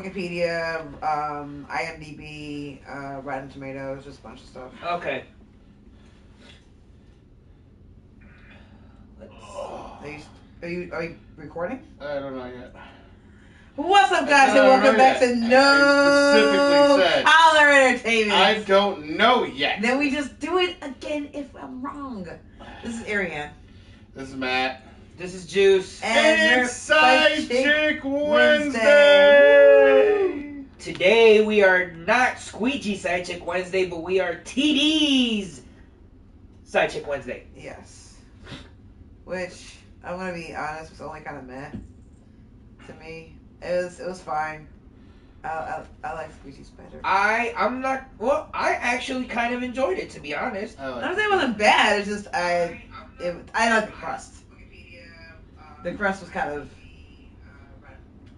Wikipedia, IMDb, Rotten Tomatoes, just a bunch of stuff. Okay. Are you recording? I don't know yet. What's up, guys, and welcome back to No Collar Entertainment. I don't know yet. Then we just do it again if I'm wrong. This is Ariane. This is Matt. This is Juice. And it's Side Chick Wednesday. Today we are not Squeegee Side Chick Wednesday, but we are TD's Side Chick Wednesday. Yes. Which, I'm going to be honest, was only kind of meh to me. It was fine. I like Squeegee's better. I actually kind of enjoyed it, to be honest. I don't say it wasn't bad, it's just, I like the crust. The crust was kind of...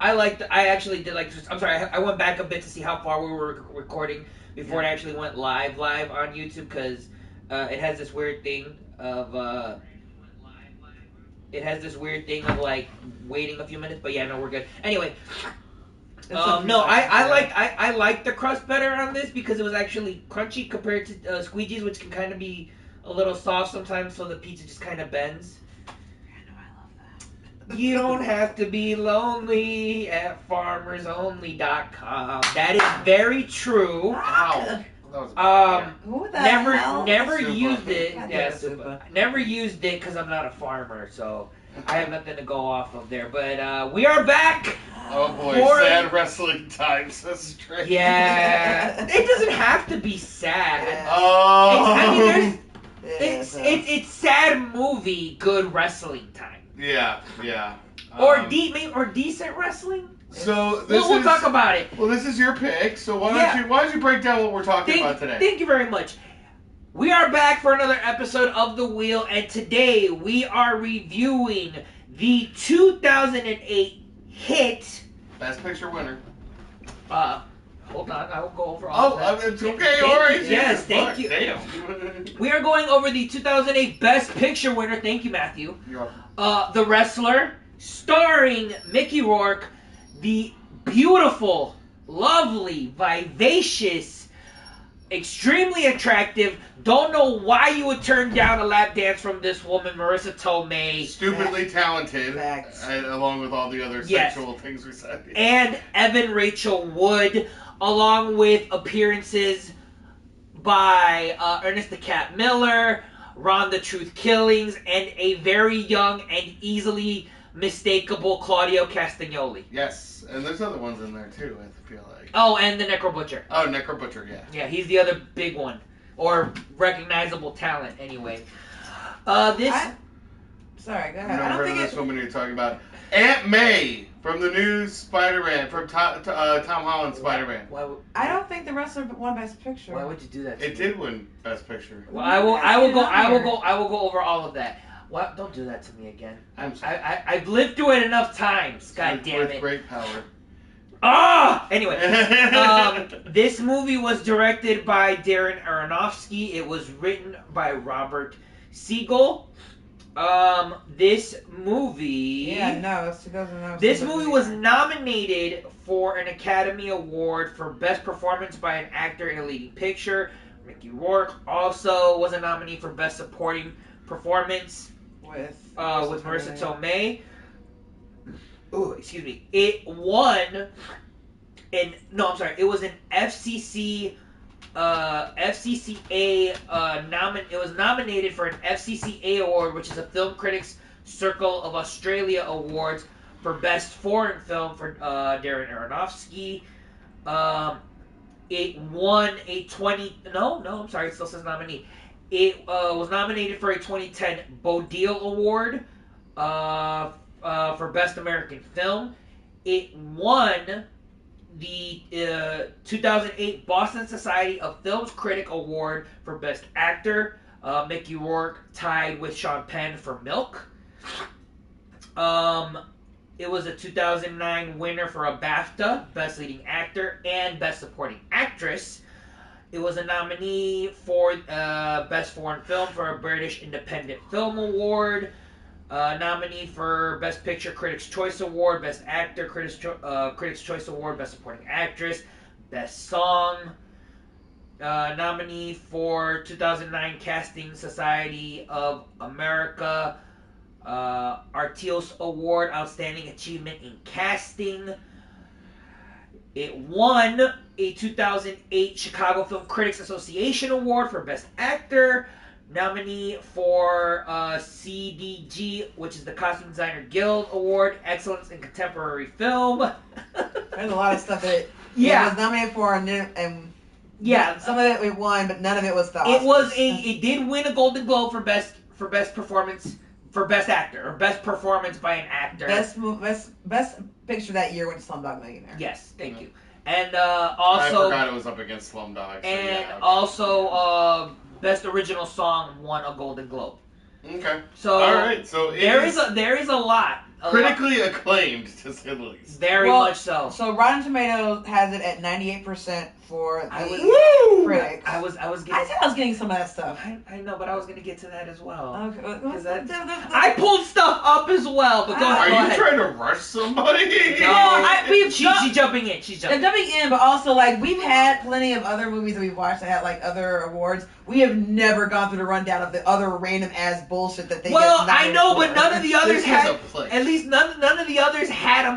I actually did like... I'm sorry, I went back a bit to see how far we were recording before it actually went live on YouTube, because it has this weird thing of... like waiting a few minutes, but yeah, no, we're good. Anyway, I liked the crust better on this because it was actually crunchy compared to Squeegee's, which can kind of be a little soft sometimes, so the pizza just kind of bends. I know, I love that. You don't have to be lonely at farmersonly.com. That is very true. Ow. Who the hell? Never Super. used it. God, Yeah, super. never used it because I'm not a farmer, so I have nothing to go off of there. But we are back. Oh boy, sad wrestling times. That's strange. Yeah, it doesn't have to be sad. Yeah. Oh. It's sad movie, good wrestling time. Yeah. Or decent wrestling. So We'll talk about it. Well, this is your pick. So why don't you break down what we're talking about today? Thank you very much. We are back for another episode of The Wheel, and today we are reviewing the 2008 hit. Best Picture winner. Hold on, I will go over all of that. It's okay, alright. Yes, thank you. Damn. We are going over the 2008 Best Picture winner. Thank you, Matthew. You're welcome. The Wrestler, starring Mickey Rourke, the beautiful, lovely, vivacious, extremely attractive, don't know why you would turn down a lap dance from this woman, Marissa Tomei. Stupidly talented, along with all the other sexual things we said. And Evan Rachel Wood, along with appearances by Ernest the Cat Miller, Ron the Truth Killings, and a very young and easily mistakable Claudio Castagnoli. Yes, and there's other ones in there too, I feel like. Oh, and the Necro Butcher. Oh, Necro Butcher, yeah. Yeah, he's the other big one. Or recognizable talent, anyway. Sorry, go ahead. I've never heard of this woman you're talking about. Aunt May from the new Spider-Man, from Tom Holland's Spider-Man. I don't think The Wrestler won Best Picture. Why would you do that? It did win Best Picture. Well, I will go over all of that. What? Don't do that to me again. I've lived through it enough times. God damn it. With great power. Anyway, this movie was directed by Darren Aronofsky. It was written by Robert Siegel. This movie... Yeah, no, it's 2009. This movie was nominated for an Academy Award for Best Performance by an Actor in a Leading Picture. Mickey Rourke also was a nominee for Best Supporting Performance with Marissa Tomei. Oh, excuse me. It won it was an FCCA it was nominated for an FCCA award, which is a Film Critics Circle of Australia Awards for Best Foreign Film for Darren Aronofsky. It won a it still says nominee. It was nominated for a 2010 Bodil Award for Best American Film. It won the 2008 Boston Society of Films Critic Award for Best Actor. Mickey Rourke tied with Sean Penn for Milk. It was a 2009 winner for a BAFTA, Best Leading Actor, and Best Supporting Actress. It was a nominee for Best Foreign Film for a British Independent Film Award. Nominee for Best Picture, Critics' Choice Award, Best Actor, Critics' Choice Award, Best Supporting Actress, Best Song. Nominee for 2009 Casting Society of America Artios Award, Outstanding Achievement in Casting. It won a 2008 Chicago Film Critics Association Award for Best Actor. Nominee for CDG, which is the Costume Designer Guild Award, Excellence in Contemporary Film. There's a lot of stuff that it was nominated for, and some of it won, but none of it was the Oscars. It did win a Golden Globe for best performance, for Best Actor, or Best Performance by an Actor. Best Picture that year went to Slumdog Millionaire. Yes, thank you. And also, I forgot it was up against Slumdog. So and also, Best Original Song won a Golden Globe. Okay. So all right. So there is a lot. Critically acclaimed, to say the least. Very much so. So Rotten Tomatoes has it at 98% for the critics. I was getting some of that stuff. I know, but I was gonna get to that as well. Okay. I pulled stuff up as well, but go ahead. Are you trying to rush somebody? No, she's jumping in. She's jumping in, but also like we've had plenty of other movies that we've watched that had like other awards. We have never gone through the rundown of the other random ass bullshit that they. Well, I know, but none of the others had. At least none of the others had them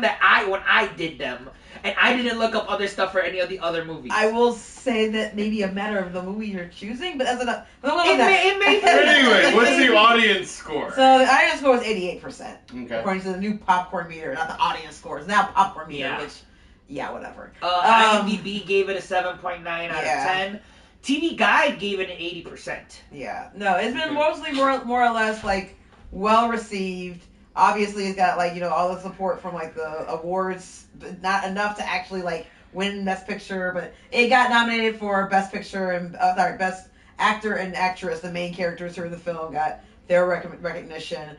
when I did them, and I didn't look up other stuff for any of the other movies. I will say that maybe a matter of the movie you're choosing, but that's enough. Anyway, what's the audience score? So the audience score was 88%, okay, according to the new popcorn meter, not the audience score. It's now popcorn meter, which, whatever. IMDb gave it a 7.9 out of 10. TV Guide gave it an 80%. Yeah, no, it's been mostly more or less like well received. Obviously, it's got like all the support from like the awards, but not enough to actually like win Best Picture. But it got nominated for Best Picture and Best Actor and Actress. The main characters who are in the film got their recognition.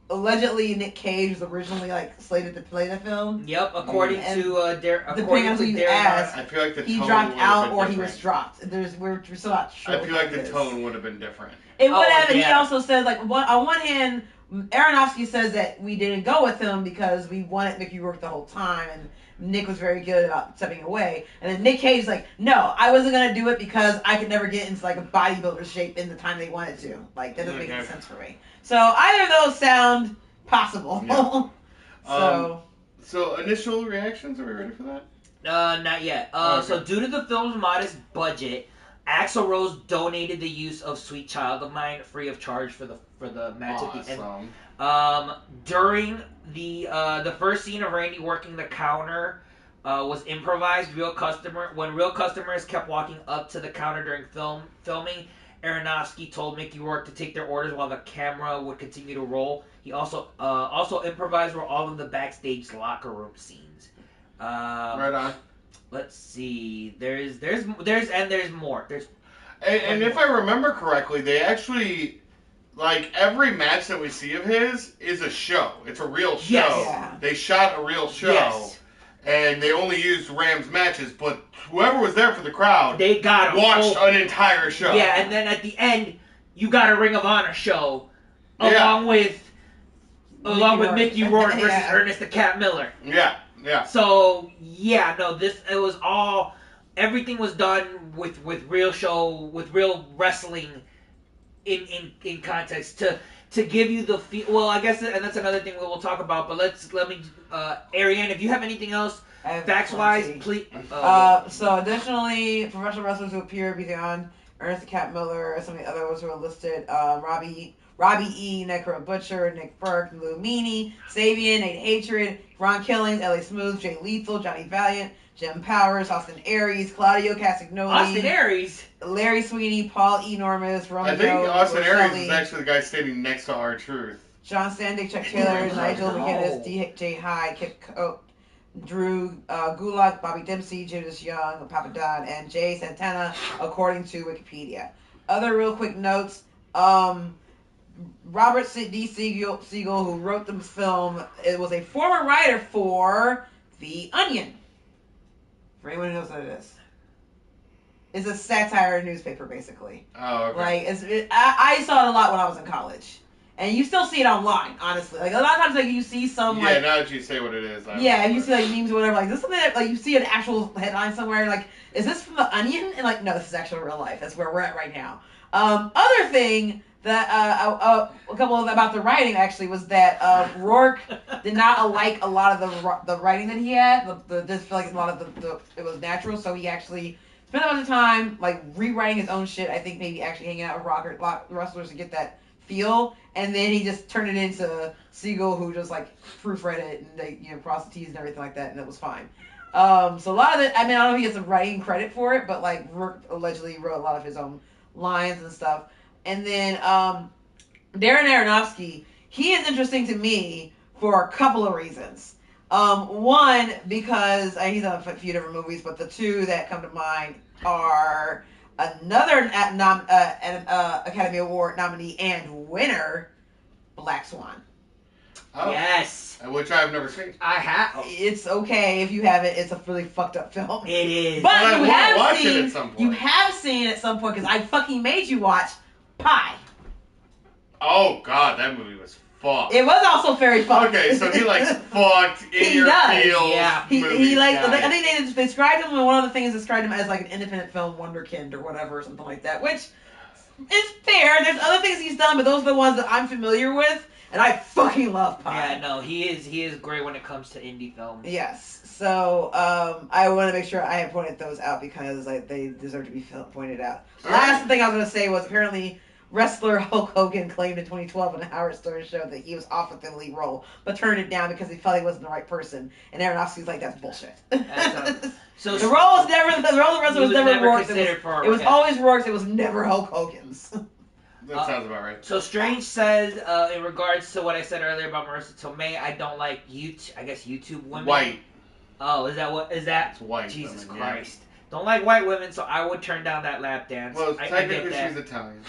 Allegedly, Nick Cage was originally like slated to play the film. Yep, according to depending on who you ask, I feel like he dropped out or he was dropped. We're still not sure. I feel like the tone would have been different. It would have, and he also said like on one hand, Aronofsky says that we didn't go with him because we wanted Mickey Rourke the whole time, and Nick was very good about stepping away. And then Nick Cage's like, no, I wasn't gonna do it because I could never get into like a bodybuilder shape in the time they wanted to. Like that doesn't make any sense for me. So either of those sound possible. Yeah. So initial reactions, are we ready for that? Not yet. So due to the film's modest budget, Axl Rose donated the use of "Sweet Child of Mine" free of charge for the match at the end. During the first scene of Randy working the counter was improvised. When real customers kept walking up to the counter during filming, Aronofsky told Mickey Rourke to take their orders while the camera would continue to roll. He also improvised for all of the backstage locker room scenes. Right on. Let's see. There's more. And if I remember correctly, they actually, like, every match that we see of his is a show. It's a real show. Yes. Yeah. They shot a real show. Yes. And they only used Rams matches, but whoever was there for the crowd, they got watched an entire show. Yeah, and then at the end, you got a Ring of Honor show along with Mickey Rourke versus Ernest the Cat Miller. Yeah. Yeah. So everything was done with real wrestling in context to give you the feel. Well, I guess, and that's another thing we'll talk about. But let me, Ariane, if you have anything else, facts wise, please. So additionally, professional wrestlers who appear beyond Ernest the Cat Miller, some of the others who are listed: Robbie E, Necro Butcher, Nick Burke, Lou Meany, Sabian, Nate Hatred, Ron Killings, Ellie Smooth, Jay Lethal, Johnny Valiant, Jim Powers, Austin Aries, Claudio Castagnoli, Austin Aries, Larry Sweeney, Paul Enormous, Roman I think Jones, Austin Aries is actually the guy standing next to R-Truth. John Standick, Chuck Taylor, Nigel McGuinness, D.J. Hyde, Kip Cope, Drew Gulak, Bobby Dempsey, Judas Young, Papa Don, and Jay Santana, according to Wikipedia. Other real quick notes. Robert D. Siegel, who wrote the film, it was a former writer for The Onion. For anyone who knows what it is. It's a satire newspaper, basically. Oh, okay. Like, I saw it a lot when I was in college. And you still see it online, honestly. Like a lot of times, like you see some now that you say what it is. If you see like memes or whatever, like this is something that like you see an actual headline somewhere, like is this from The Onion? And like no, this is actual real life. That's where we're at right now. Other thing that a couple of about the writing actually was that Rourke did not like a lot of the writing that he had. Just feel like a lot of the it was natural, so he actually spent a bunch of time like rewriting his own shit. I think maybe actually hanging out with wrestlers to get that feel, and then he just turned it into Siegel, who just like proofread it and they crossed the T's and everything like that, and it was fine. So a lot of it, I mean, I don't know if he gets some writing credit for it, but like Rourke allegedly wrote a lot of his own lines and stuff. And then Darren Aronofsky, he is interesting to me for a couple of reasons. One, because he's done a few different movies, but the two that come to mind are another Academy Award nominee and winner, Black Swan. Oh. Yes. Which I've never seen. I have. It's okay if you haven't. It's a really fucked up film. It is. But I you want to have watch seen. it at some point. You have seen at some point because I fucking made you watch Pie. Oh god, that movie was fucked. It was also very fucked. Okay, so he likes fucked in He your does. feels. Yeah. He likes. Got I it. think they described him. One of the things described him as like an independent film wonderkind or whatever, or something like that. Which is fair. There's other things he's done, but those are the ones that I'm familiar with, and I fucking love Pie. Yeah, no, he is great when it comes to indie films. Yes. So I want to make sure I have pointed those out because they deserve to be pointed out. Last thing I was going to say was apparently wrestler Hulk Hogan claimed in 2012 on a Howard Stern show that he was offered the lead role, but turned it down because he felt he wasn't the right person. And Aronofsky's like, that's bullshit. So the role was never the role of the wrestler was never Rourke's. It was always Rourke's. It was never Hulk Hogan's. That sounds about right. So Strange says, in regards to what I said earlier about Marissa Tomei, I don't like YouTube women. White. Oh, is that what? Is that? It's white. Jesus women, Christ. Yeah. Don't like white women, so I would turn down that lap dance. Well, I technically get she's Italian.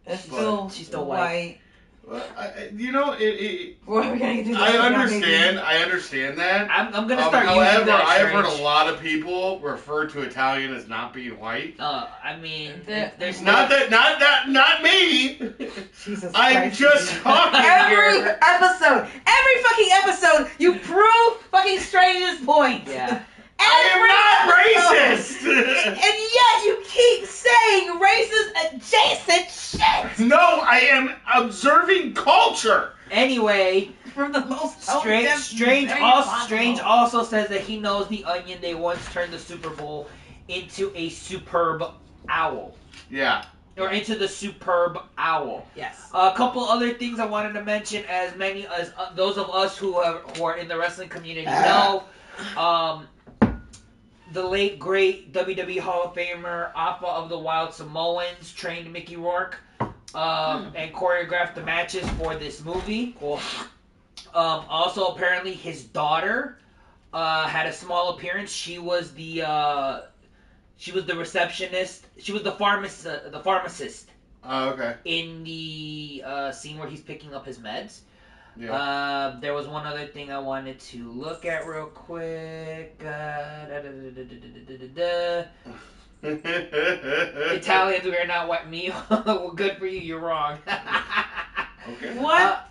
She's still white. Well, What are we gonna do? I understand that. I'm gonna start using however, that. I have heard Strange. a lot of people refer to Italian as not being white. I mean, there's not me. Jesus I'm Christ. just talking Every here. fucking episode, you prove fucking Strange's point. Yeah. I am not racist. And yet you keep saying racist adjacent shit. No, I am observing culture. Anyway, From the most Strange also says that he knows the Onion. They once turned the Super Bowl into a superb owl. Yeah. Or into the superb owl. Yes. A couple other things I wanted to mention, as many as those of us who are in the wrestling community know. The late great WWE Hall of Famer Alpha of the Wild Samoans trained Mickey Rourke and choreographed the matches for this movie. Cool. Also, apparently, his daughter had a small appearance. She was the receptionist. She was the pharmacist. Oh, okay. In the scene where he's picking up his meds. Yeah. There was one other thing I wanted to look at real quick. Italians, we are not white meal. Well, good for you. You're wrong. Okay. What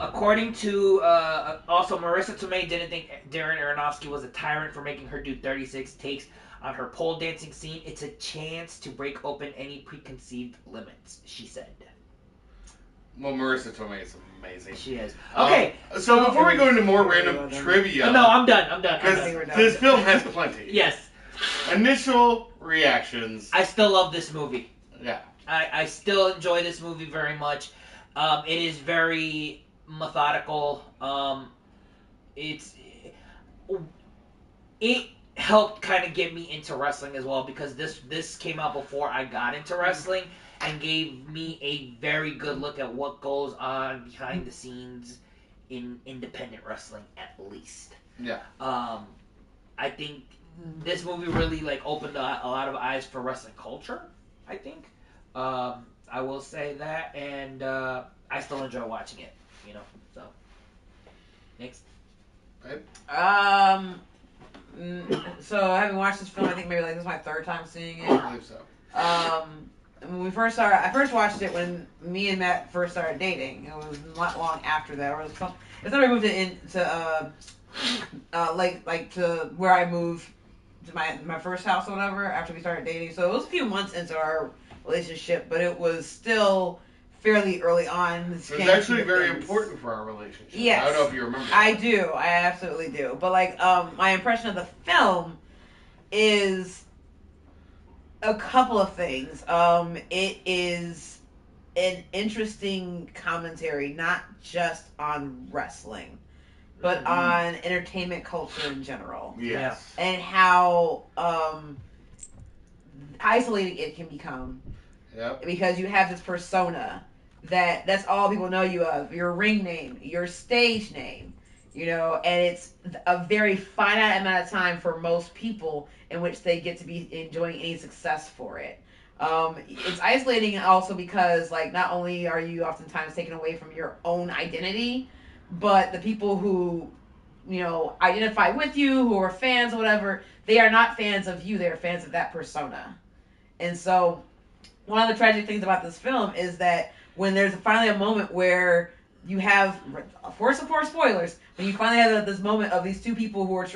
according to also Marissa Tomei didn't think Darren Aronofsky was a tyrant for making her do 36 takes on her pole dancing scene. It's a chance to break open any preconceived limits, she said. Well, Marissa Tomei is amazing. She is. Okay. So before we go into more random trivia. No, I'm done. Because this film has plenty. Yes. Initial reactions. I still love this movie. Yeah. I still enjoy this movie very much. It is very methodical. It helped kind of get me into wrestling as well, because this came out before I got into wrestling and gave me a very good look at what goes on behind the scenes in independent wrestling, at least. Yeah. I think this movie really opened a lot of eyes for wrestling culture, I think. I will say that, and I still enjoy watching it, so. Next. Right. So having watched this film, I think maybe this is my third time seeing it. I believe so. when we first started, I first watched it when me and Matt first started dating. It was not long after that. It's when we moved into like to where I moved to my first house or whatever after we started dating. So it was a few months into our relationship, but it was still fairly early on. It's actually very important for our relationship. Yes, I don't know if you remember. I do. I absolutely do. But like, my impression of the film is a couple of things. It is an interesting commentary, not just on wrestling, but on entertainment culture in general. Yes. And how isolating it can become. Yep. Because you have this persona that's all people know you of, your ring name, your stage name, and it's a very finite amount of time for most people in which they get to be enjoying any success for it. It's isolating also because, like, not only are you oftentimes taken away from your own identity, but the people who, identify with you, who are fans or whatever, they are not fans of you, they are fans of that persona. And so, one of the tragic things about this film is that when there's finally a moment where you have, for spoilers, when you finally have this moment of these two people who are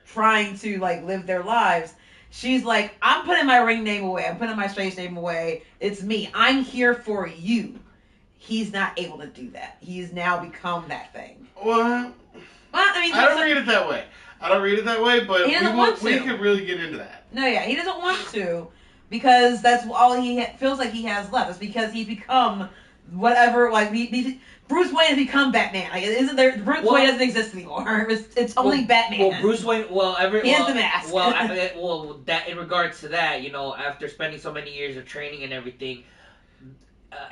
trying to live their lives, she's like, I'm putting my ring name away, I'm putting my stage name away, it's me, I'm here for you. He's not able to do that. He's now become that thing. Well, I mean, I don't read it that way. But we could really get into that. No, yeah, he doesn't want to. Because that's all he feels like he has left. It's because he's become whatever, Bruce Wayne has become Batman. Isn't there? Bruce Wayne doesn't exist anymore. It's only Batman. Well, Bruce Wayne. He has the mask. That in regards to that, after spending so many years of training and everything,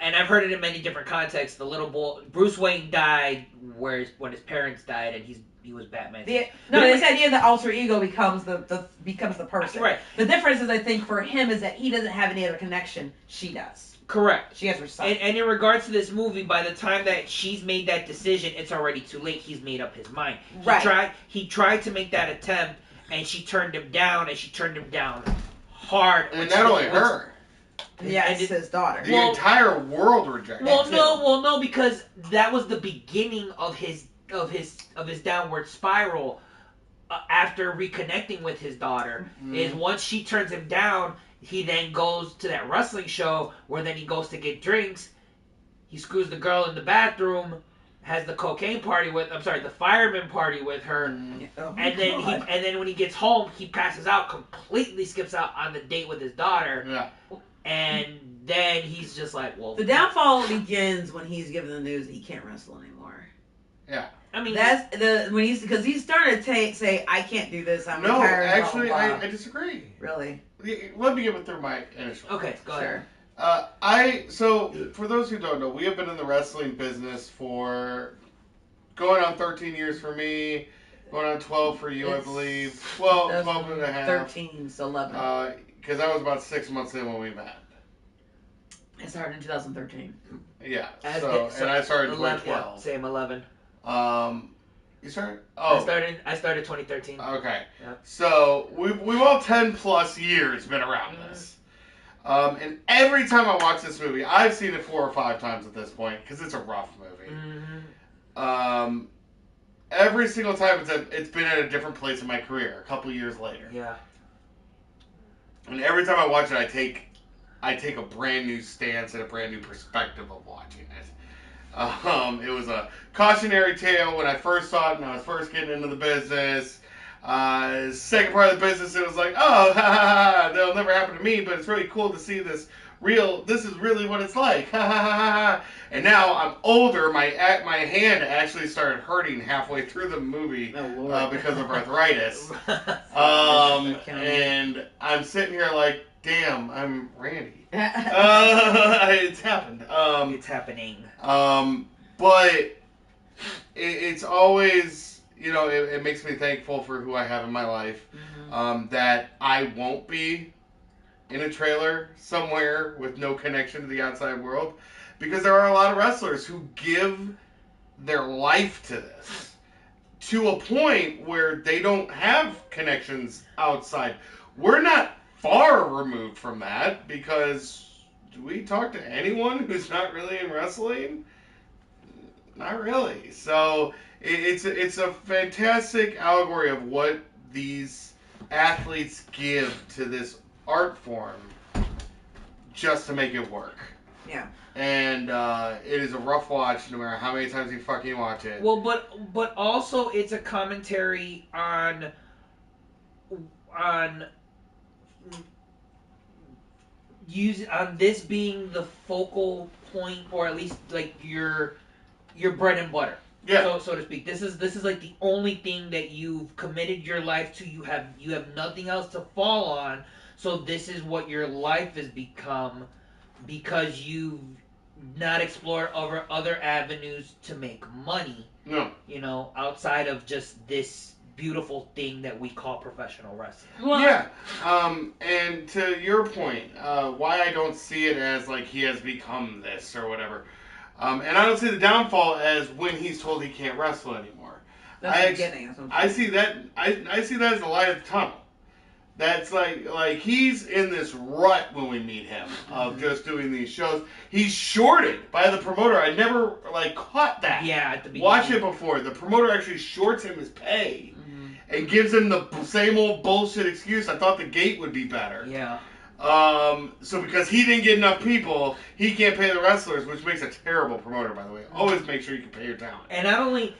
and I've heard it in many different contexts. The little boy, Bruce Wayne, died when his parents died, and he was Batman. This idea that alter ego becomes the person. Right. The difference is, I think, for him is that he doesn't have any other connection. She does. Correct. She has her son. And in regards to this movie, by the time that she's made that decision, it's already too late. He's made up his mind. He tried to make that attempt, and she turned him down, and she turned him down hard. And not only her. Yes, his daughter. The entire world rejected. No, because that was the beginning of his downward spiral after reconnecting with his daughter. Is once she turns him down, he then goes to that wrestling show where then he goes to get drinks. He screws the girl in the bathroom, has the the fireman party with her, and then when he gets home, he passes out, completely skips out on the date with his daughter. Yeah. And then he's just like, well, the downfall begins when he's given the news that he can't wrestle anymore. Yeah. I mean, that's because he's starting to say, I can't do this. I'm retired. Actually, blah, blah, blah. I disagree. Really? Let me get through my initial. Okay, go ahead. So for those who don't know, we have been in the wrestling business for going on 13 years for me, going on 12 for you, I believe. 12 and a half. 13, so 11. Because I was about 6 months in when we met. I started in 2013. Yeah. And I started in 2012. Yeah, same 11. You started? Oh. I started 2013. Okay. Yep. So we've all 10 plus years been around this. And every time I watch this movie, I've seen it 4 or 5 times at this point because it's a rough movie. Mm-hmm. Every single time it's been at a different place in my career. A couple years later. Yeah. And every time I watch it, I take a brand new stance and a brand new perspective of watching it. It was a cautionary tale when I first saw it and I was first getting into the business. Second part of the business, it was like, oh, that'll never happen to me, but it's really cool to see this is really what it's like. And now I'm older, my hand actually started hurting halfway through the movie because of arthritis. And I'm sitting here like, damn, I'm Randy. It's happened. It's happening. But it's always, it makes me thankful for who I have in my life. That I won't be in a trailer somewhere with no connection to the outside world. Because there are a lot of wrestlers who give their life to this. To a point where they don't have connections outside. We're not far removed from that because do we talk to anyone who's not really in wrestling? Not really. So it's a fantastic allegory of what these athletes give to this art form just to make it work. Yeah. And it is a rough watch, no matter how many times you fucking watch it. Well, but also it's a commentary on this being the focal point, or at least like your bread and butter. Yeah. So to speak. This is like the only thing that you've committed your life to. You have nothing else to fall on. So this is what your life has become, because you've not explored other avenues to make money. No. You know, outside of just this beautiful thing that we call professional wrestling. Well, Yeah. And to your point, why I don't see it as like he has become this or whatever. And I don't see the downfall as when he's told he can't wrestle anymore. That's the beginning. That's what I'm I see that. I see that as the light at the tunnel. That's like he's in this rut when we meet him of just doing these shows. He's shorted by the promoter. I never like caught that. Yeah, at the beginning. Watch it before. The promoter actually shorts him his pay and gives him the same old bullshit excuse. I thought the gate would be better. Yeah. So because he didn't get enough people, he can't pay the wrestlers, which makes a terrible promoter, by the way. Always make sure you can pay your talent. And not only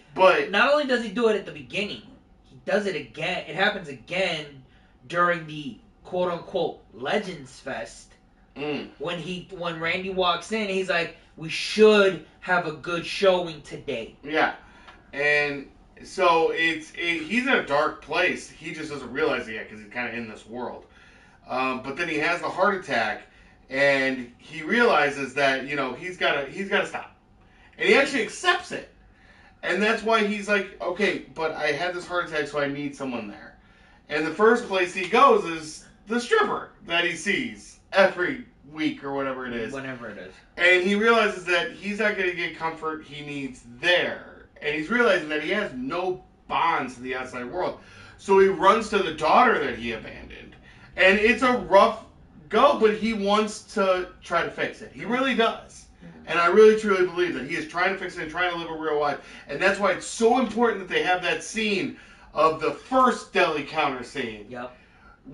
does he do it at the beginning, he does it again. It happens again during the quote unquote Legends Fest. When Randy walks in, he's like, "We should have a good showing today." Yeah, and so he's in a dark place. He just doesn't realize it yet because he's kind of in this world. But then he has the heart attack, and he realizes that he's got to stop, and he actually accepts it, and that's why he's like, okay, but I had this heart attack, so I need someone there, and the first place he goes is the stripper that he sees every week or whatever it is, whenever it is, and he realizes that he's not going to get comfort he needs there, and he's realizing that he has no bonds to the outside world, so he runs to the daughter that he abandoned. And it's a rough go, but he wants to try to fix it. He really does. And I really, truly believe that he is trying to fix it and trying to live a real life. And that's why it's so important that they have that scene of the first deli counter scene. Yep.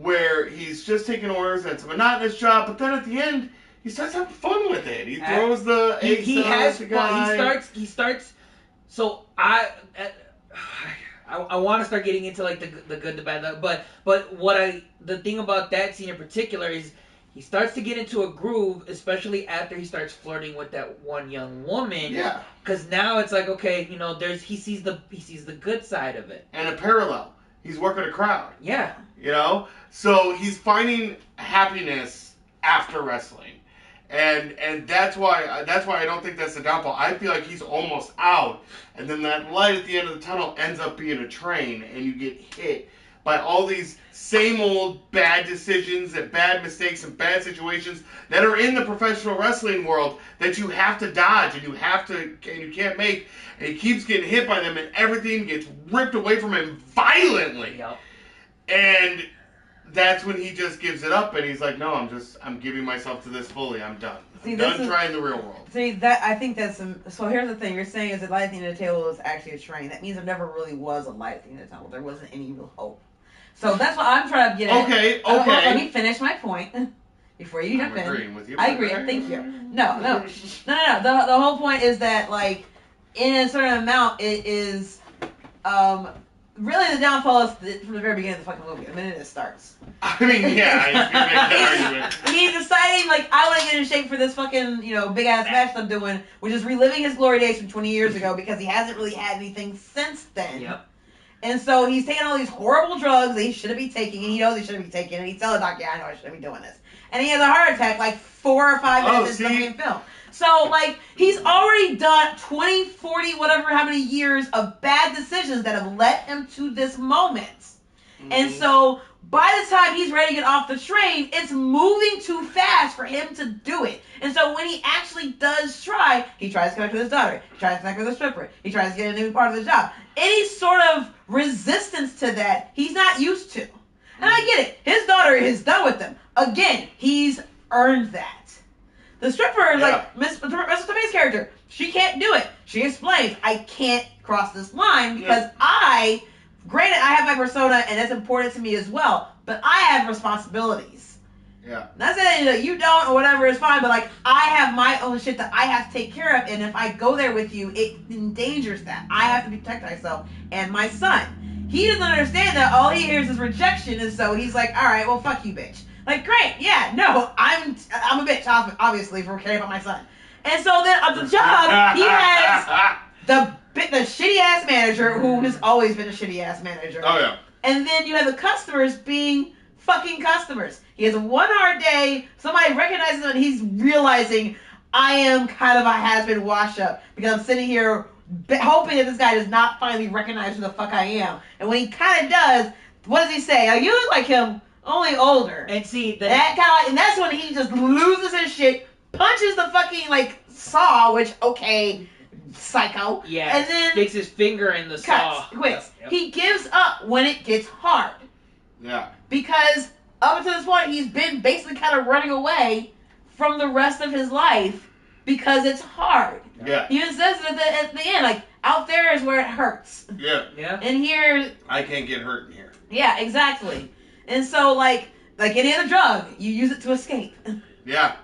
Where he's just taking orders and it's a monotonous job, but then at the end, he starts having fun with it. He throws the eggs at the guy. He starts. So I want to start getting into like the good, the bad, but the thing about that scene in particular is he starts to get into a groove, especially after he starts flirting with that one young woman. Yeah. Because now it's like, okay, he sees the good side of it. And a parallel. He's working a crowd. Yeah. So he's finding happiness after wrestling. And that's why I don't think that's the downfall. I feel like he's almost out, and then that light at the end of the tunnel ends up being a train, and you get hit by all these same old bad decisions and bad mistakes and bad situations that are in the professional wrestling world that you have to dodge and you can't make, and he keeps getting hit by them, and everything gets ripped away from him violently. Yep. And that's when he just gives it up, and he's like, no, I'm giving myself to this fully. I'm done. I'm done trying the real world. See, I think that's so here's the thing. You're saying is that light at the end of the table is actually a train. That means there never really was a light at the end of the tunnel. There wasn't any real hope. So that's what I'm trying to get at. Okay. Let me finish my point before you jump in. I'm agreeing with you. I agree. Thank you. No. The whole point is that, like, in a certain amount, it is, really the downfall is from the very beginning of the fucking movie. The minute it starts. I mean, yeah, you can make that argument. He's deciding, like, I want to get in shape for this fucking, big ass match I'm doing, which is reliving his glory days from 20 years ago because he hasn't really had anything since then. Yep. And so he's taking all these horrible drugs that he shouldn't be taking, and he knows he shouldn't be taking, and he tells the doctor, yeah, I know I shouldn't be doing this. And he has a heart attack like 4 or 5 minutes into the fucking film. So, like, he's already done 20, 40, whatever, how many years of bad decisions that have led him to this moment. Mm-hmm. And so, by the time he's ready to get off the train, it's moving too fast for him to do it. And so, when he actually does try, he tries to connect with his daughter. He tries to connect with a stripper. He tries to get a new part of the job. Any sort of resistance to that, he's not used to. And I get it. His daughter is done with him. Again, he's earned that. The stripper is like Miss Tomei's character. She can't do it. She explains, I can't cross this line because granted, I have my persona and that's important to me as well, but I have responsibilities. Yeah. Not saying that you don't or whatever is fine, but like I have my own shit that I have to take care of, and if I go there with you, it endangers that. I have to protect myself and my son. He doesn't understand that. All he hears is rejection, and so he's like, all right, well, fuck you, bitch. Like, great, yeah, no, I'm a bitch, obviously, for caring about my son. And so then on the job, he has the shitty ass manager who has always been a shitty ass manager. Oh yeah. And then you have the customers being fucking customers. He has one hard day. Somebody recognizes him, and he's realizing I am kind of a has-been wash-up because I'm sitting here hoping that this guy does not finally recognize who the fuck I am. And when he kind of does, what does he say? Like, you look like him, only older. And see that kind of, and that's when he just loses his shit, punches the fucking like saw, which okay, psycho. Yeah. And then sticks his finger in the saw. Quits. Yep. He gives up when it gets hard. Yeah. Because up until this point, he's been basically kind of running away from the rest of his life because it's hard. Yeah. He even says it at the end, like, out there is where it hurts. Yeah. Yeah. And here... I can't get hurt in here. Yeah, exactly. And so, like any other drug, you use it to escape. Yeah.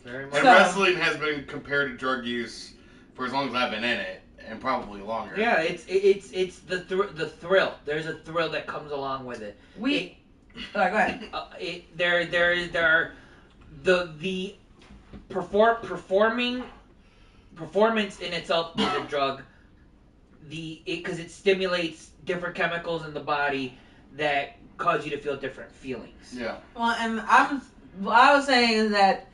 Very much. And wrestling has been compared to drug use for as long as I've been in it, and probably longer. Yeah, it's the thrill. There's a thrill that comes along with it. Go ahead. The performance in itself is a drug. Because it stimulates different chemicals in the body that cause you to feel different feelings. Yeah. Well, and what I was saying is that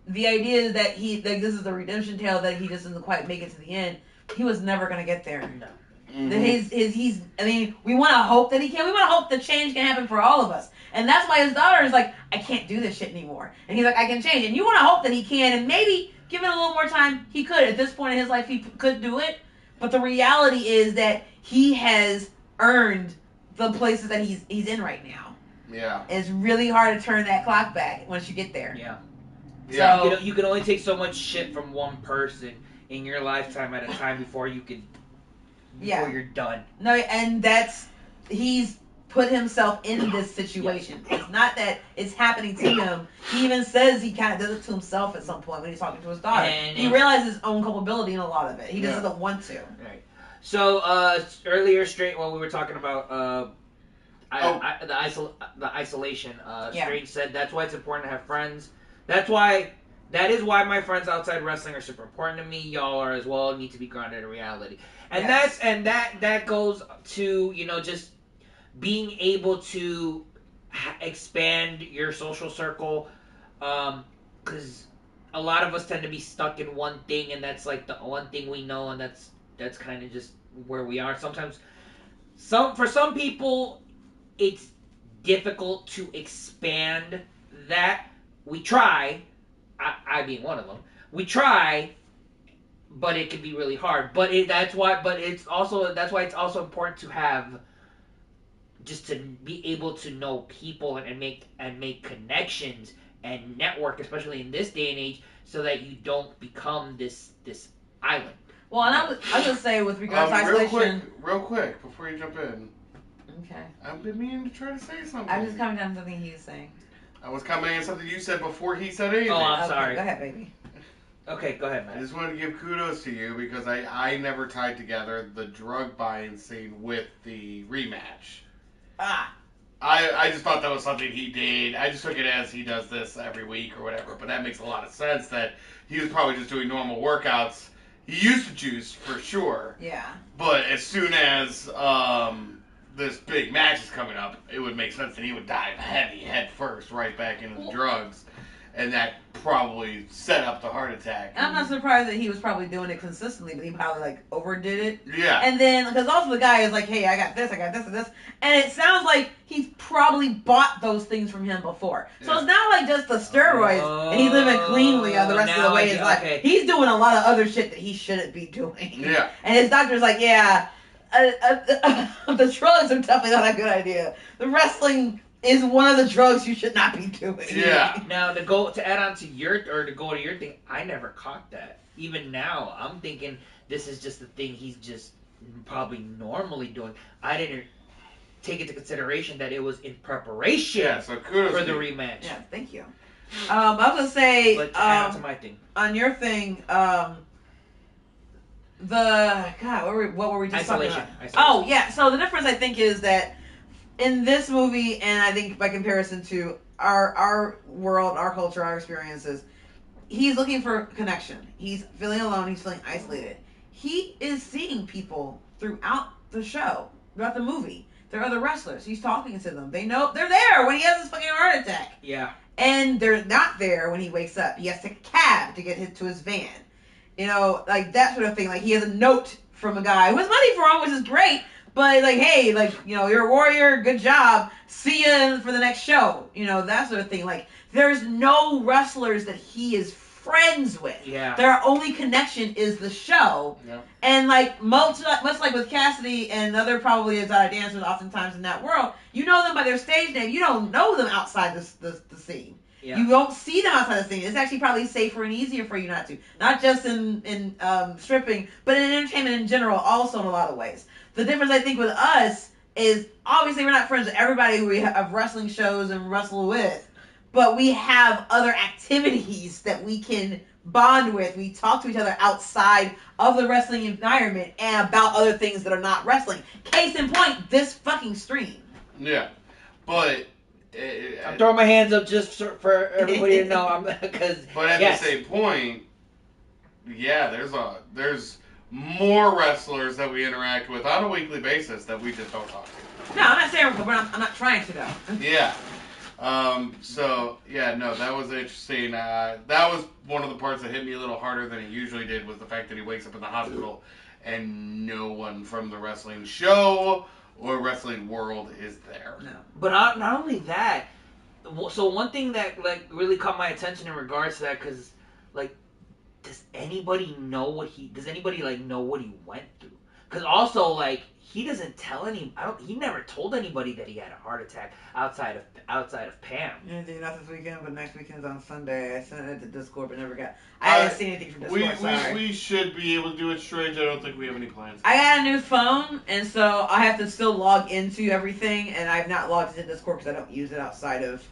the idea is that this is the redemption tale that he just doesn't quite make it to the end. He was never gonna get there. No. Mm-hmm. I mean, we want to hope that he can. We want to hope the change can happen for all of us. And that's why his daughter is like, I can't do this shit anymore. And he's like, I can change. And you want to hope that he can. And maybe, given a little more time, he could. At this point in his life, he could do it. But the reality is that he has earned the places that he's in right now. Yeah. It's really hard to turn that clock back once you get there. Yeah. Yeah. So, you can only take so much shit from one person in your lifetime at a time before you're done. No, and he's put himself in this situation. It's not that it's happening to him. He even says he kind of does it to himself at some point when he's talking to his daughter. He realizes his own culpability in a lot of it. He just doesn't want to. Right. So earlier, Strange, while we were talking about the isolation, Strange said that's why it's important to have friends. That is why my friends outside wrestling are super important to me. Y'all are as well. Need to be grounded in reality, and that goes to just being able to expand your social circle, because a lot of us tend to be stuck in one thing, and that's like the one thing we know, and that's kind of just where we are. Sometimes, for some people, it's difficult to expand that. We try. I being one of them. We try, but it can be really hard. That's why it's also important to have, just to be able to know people and make connections and network, especially in this day and age, so that you don't become this island. Well, and I was gonna say with regards to isolation. Real quick, before you jump in. Okay. I've been meaning to try to say something. I'm just coming down to something he was saying. I was commenting on something you said before he said anything. Oh, I'm sorry. Go ahead, baby. Okay, go ahead, man. I just wanted to give kudos to you because I never tied together the drug buying scene with the rematch. I just thought that was something he did. I just took it as he does this every week or whatever. But that makes a lot of sense that he was probably just doing normal workouts. He used to juice for sure. Yeah. But as soon as this big match is coming up, it would make sense that he would dive head first right back into the drugs. And that probably set up the heart attack. I'm not surprised that he was probably doing it consistently, but he probably overdid it. Yeah. And then, because also the guy is like, hey, I got this, and this. And it sounds like he's probably bought those things from him before. So it's not like just the steroids, and he's living cleanly the rest of the way his life. Okay. He's doing a lot of other shit that he shouldn't be doing. Yeah. And his doctor's like, yeah, the drugs are definitely not a good idea. The wrestling is one of the drugs you should not be doing. Yeah. Now to add on to your thing, I never caught that. Even now, I'm thinking this is just the thing he's just probably normally doing. I didn't take into consideration that it was in preparation so kudos for to the you. rematch. Yeah, thank you. I was gonna say, But to add on to my thing, on your thing, what were we just talking isolation. about? Oh yeah, so the difference I think is that in this movie, and I think by comparison to our world, our culture, our experiences, he's looking for connection. He's feeling alone. He's feeling isolated. He is seeing people throughout the show, throughout the movie. There are other wrestlers. He's talking to them. They know they're there when he has his fucking heart attack. Yeah. And they're not there when he wakes up. He has to take a cab to get to his van. You know, like that sort of thing. Like he has a note from a guy who has money for him, which is great. But like, hey, like, you know, you're a warrior. Good job. See you for the next show. You know, that sort of thing. Like, there's no wrestlers that he is friends with. Yeah. Their only connection is the show. Yeah. And like much like with Cassidy and other probably exotic dancers, oftentimes in that world, you know them by their stage name. You don't know them outside the scene. Yeah. You don't see them outside the scene. It's actually probably safer and easier for you not to. Not just in stripping, but in entertainment in general, also in a lot of ways. The difference I think with us is obviously we're not friends with everybody who we have wrestling shows and wrestle with, but we have other activities that we can bond with. We talk to each other outside of the wrestling environment and about other things that are not wrestling. Case in point, this fucking stream. Yeah, but I'm throwing my hands up just for everybody to know. But at the same point, yeah, there's more wrestlers that we interact with on a weekly basis that we just don't talk to. No, I'm not saying, but I'm not trying to though. Yeah. So yeah, no, that was interesting. That was one of the parts that hit me a little harder than it usually did, was the fact that he wakes up in the hospital and no one from the wrestling show or wrestling world is there. No. But not only that, so one thing that like really caught my attention in regards to that, because like, does anybody know what he went through? Because also, like, he doesn't tell he never told anybody that he had a heart attack outside of Pam. Anything not this weekend, but next weekend's on Sunday. I sent it to Discord, but never got. I haven't seen anything from Discord. Sorry. We should be able to do it strange. I don't think we have any plans. I got a new phone, and so I have to still log into everything, and I've not logged into Discord because I don't use it outside of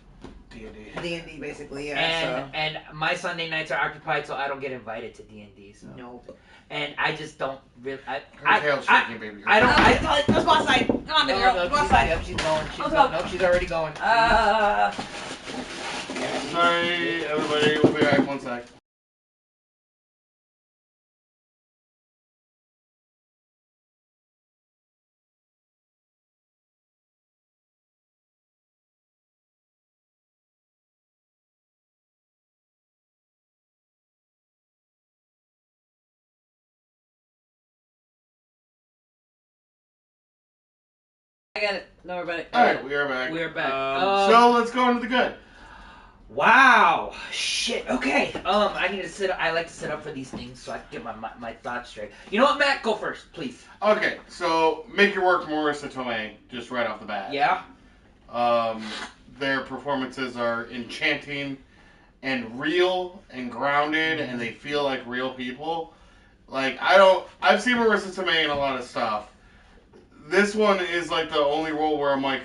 D&D, basically. Yeah. And my Sunday nights are occupied, so I don't get invited to D&D. So. Nope. And I just don't really. Her tail's shaking, baby. I don't. Let's go outside. Come on, big girl. Go outside. Yep, she's going. She's already going. Sorry, everybody. We'll be back 1 sec. I got it. No, everybody. Alright, we are back. We are back. So let's go into the good. Wow. Shit. Okay. I need to sit. I like to sit up for these things so I can get my thoughts straight. You know what, Matt? Go first, please. Okay, so Mickey Rourke, Marissa Tomei, just right off the bat. Yeah. Their performances are enchanting and real and grounded, and they feel like real people. Like, I've seen Marissa Tomei in a lot of stuff. This one is like the only role where I'm like,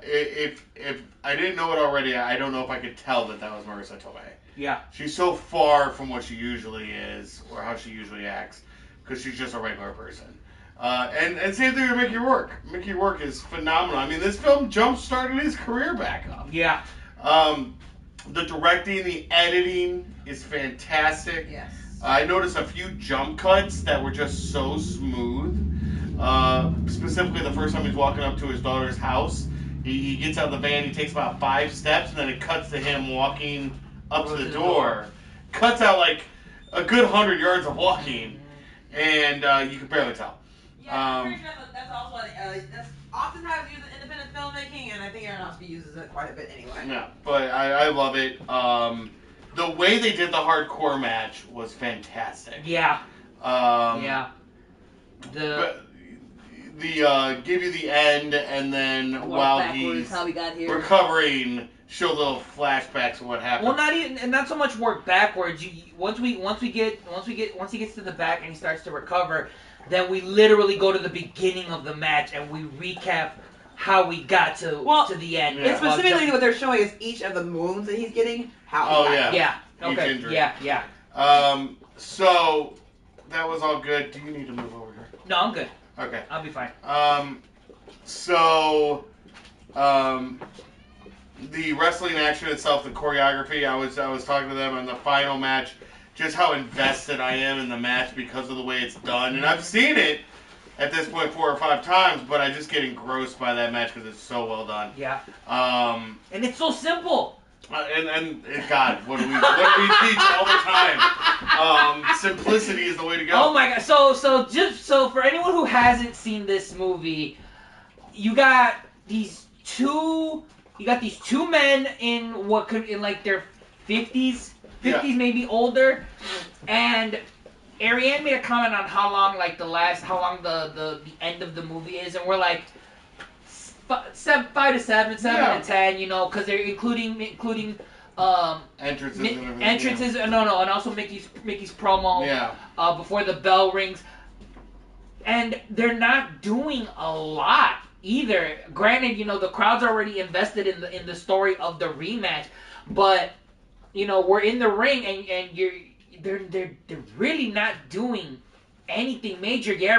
if I didn't know it already, I don't know if I could tell that was Marissa Tomei. Yeah. She's so far from what she usually is or how she usually acts, because she's just a regular person. And same thing with Mickey Rourke. Mickey Rourke is phenomenal. I mean, this film jump-started his career back up. Yeah. The directing, the editing is fantastic. Yes. I noticed a few jump cuts that were just so smooth. Specifically, the first time he's walking up to his daughter's house, he gets out of the van, he takes about 5 steps, and then it cuts to him walking up to the door. Cuts out like a good 100 yards of walking, and you can barely tell. Yeah, I'm pretty sure that's also that's oftentimes used in independent filmmaking, and I think Aronofsky uses it quite a bit anyway. Yeah, but I love it. The way they did the hardcore match was fantastic. Yeah. Yeah. The give you the end, and then Walk while backwards, he's how we got here. recovering, show little flashbacks of what happened. Well, not even, and not so much work backwards. Once he gets to the back and he starts to recover, then we literally go to the beginning of the match and we recap how we got to the end. Yeah. And specifically, what they're showing is each of the wounds that he's getting. How? Oh yeah. Yeah. Each Okay. injury. Yeah. So that was all good. Do you need to move over here? No, I'm good. Okay. I'll be fine. The wrestling action itself, the choreography, I was talking to them on the final match, just how invested I am in the match because of the way it's done. And I've seen it at this point 4 or 5 times, but I just get engrossed by that match because it's so well done. Yeah. And it's so simple. And God, what do we teach all the time? Simplicity is the way to go. Oh my God. So for anyone who hasn't seen this movie, you got these two men in like their 50s, maybe older, and Ariane made a comment on how long the end of the movie is, and we're like 5 to 7 to 10, because they're including entrances and also Mickey's promo before the bell rings, and they're not doing a lot either. Granted, the crowd's already invested in the story of the rematch, but we're in the ring and they're really not doing anything major. Yeah,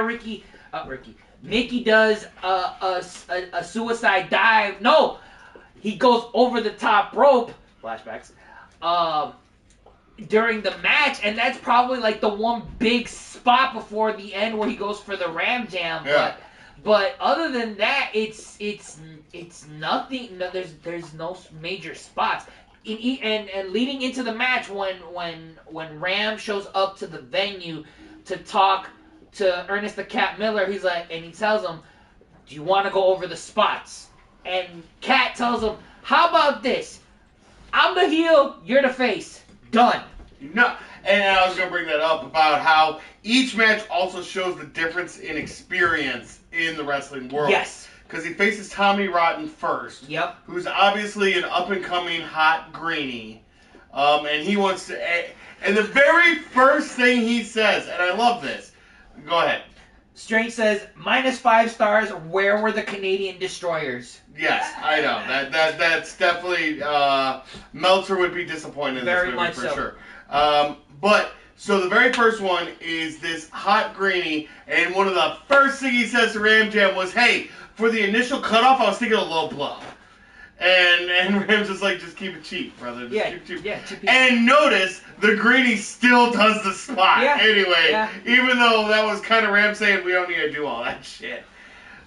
Mickey does a suicide dive. No, he goes over the top rope. Flashbacks. During the match, and that's probably like the one big spot before the end where he goes for the Ram Jam. Yeah. But other than that, it's nothing. No, there's no major spots. And leading into the match, when Ram shows up to the venue to talk to Ernest the Cat Miller, he's like, and he tells him, "Do you want to go over the spots?" And Cat tells him, "How about this? I'm the heel, you're the face. Done." No, and I was going to bring that up about how each match also shows the difference in experience in the wrestling world. Yes. Because he faces Tommy Rotten first. Yep. Who's obviously an up-and-coming hot greenie. And he wants to... And the very first thing he says, and I love this. Go ahead. Strange says, -5 stars, where were the Canadian destroyers? Yes, I know. That's definitely... Meltzer would be disappointed in Very this movie much for so. sure. So the very first one is this hot greenie, and one of the first things he says to Ram Jam was, "Hey, for the initial cutoff, I was thinking a low blow." And Ram's just like, "Just keep it cheap, brother. Just keep it cheap." Yeah, cheap. And notice, the greenie still does the spot anyway, even though that was kind of Ram saying, "We don't need to do all that shit."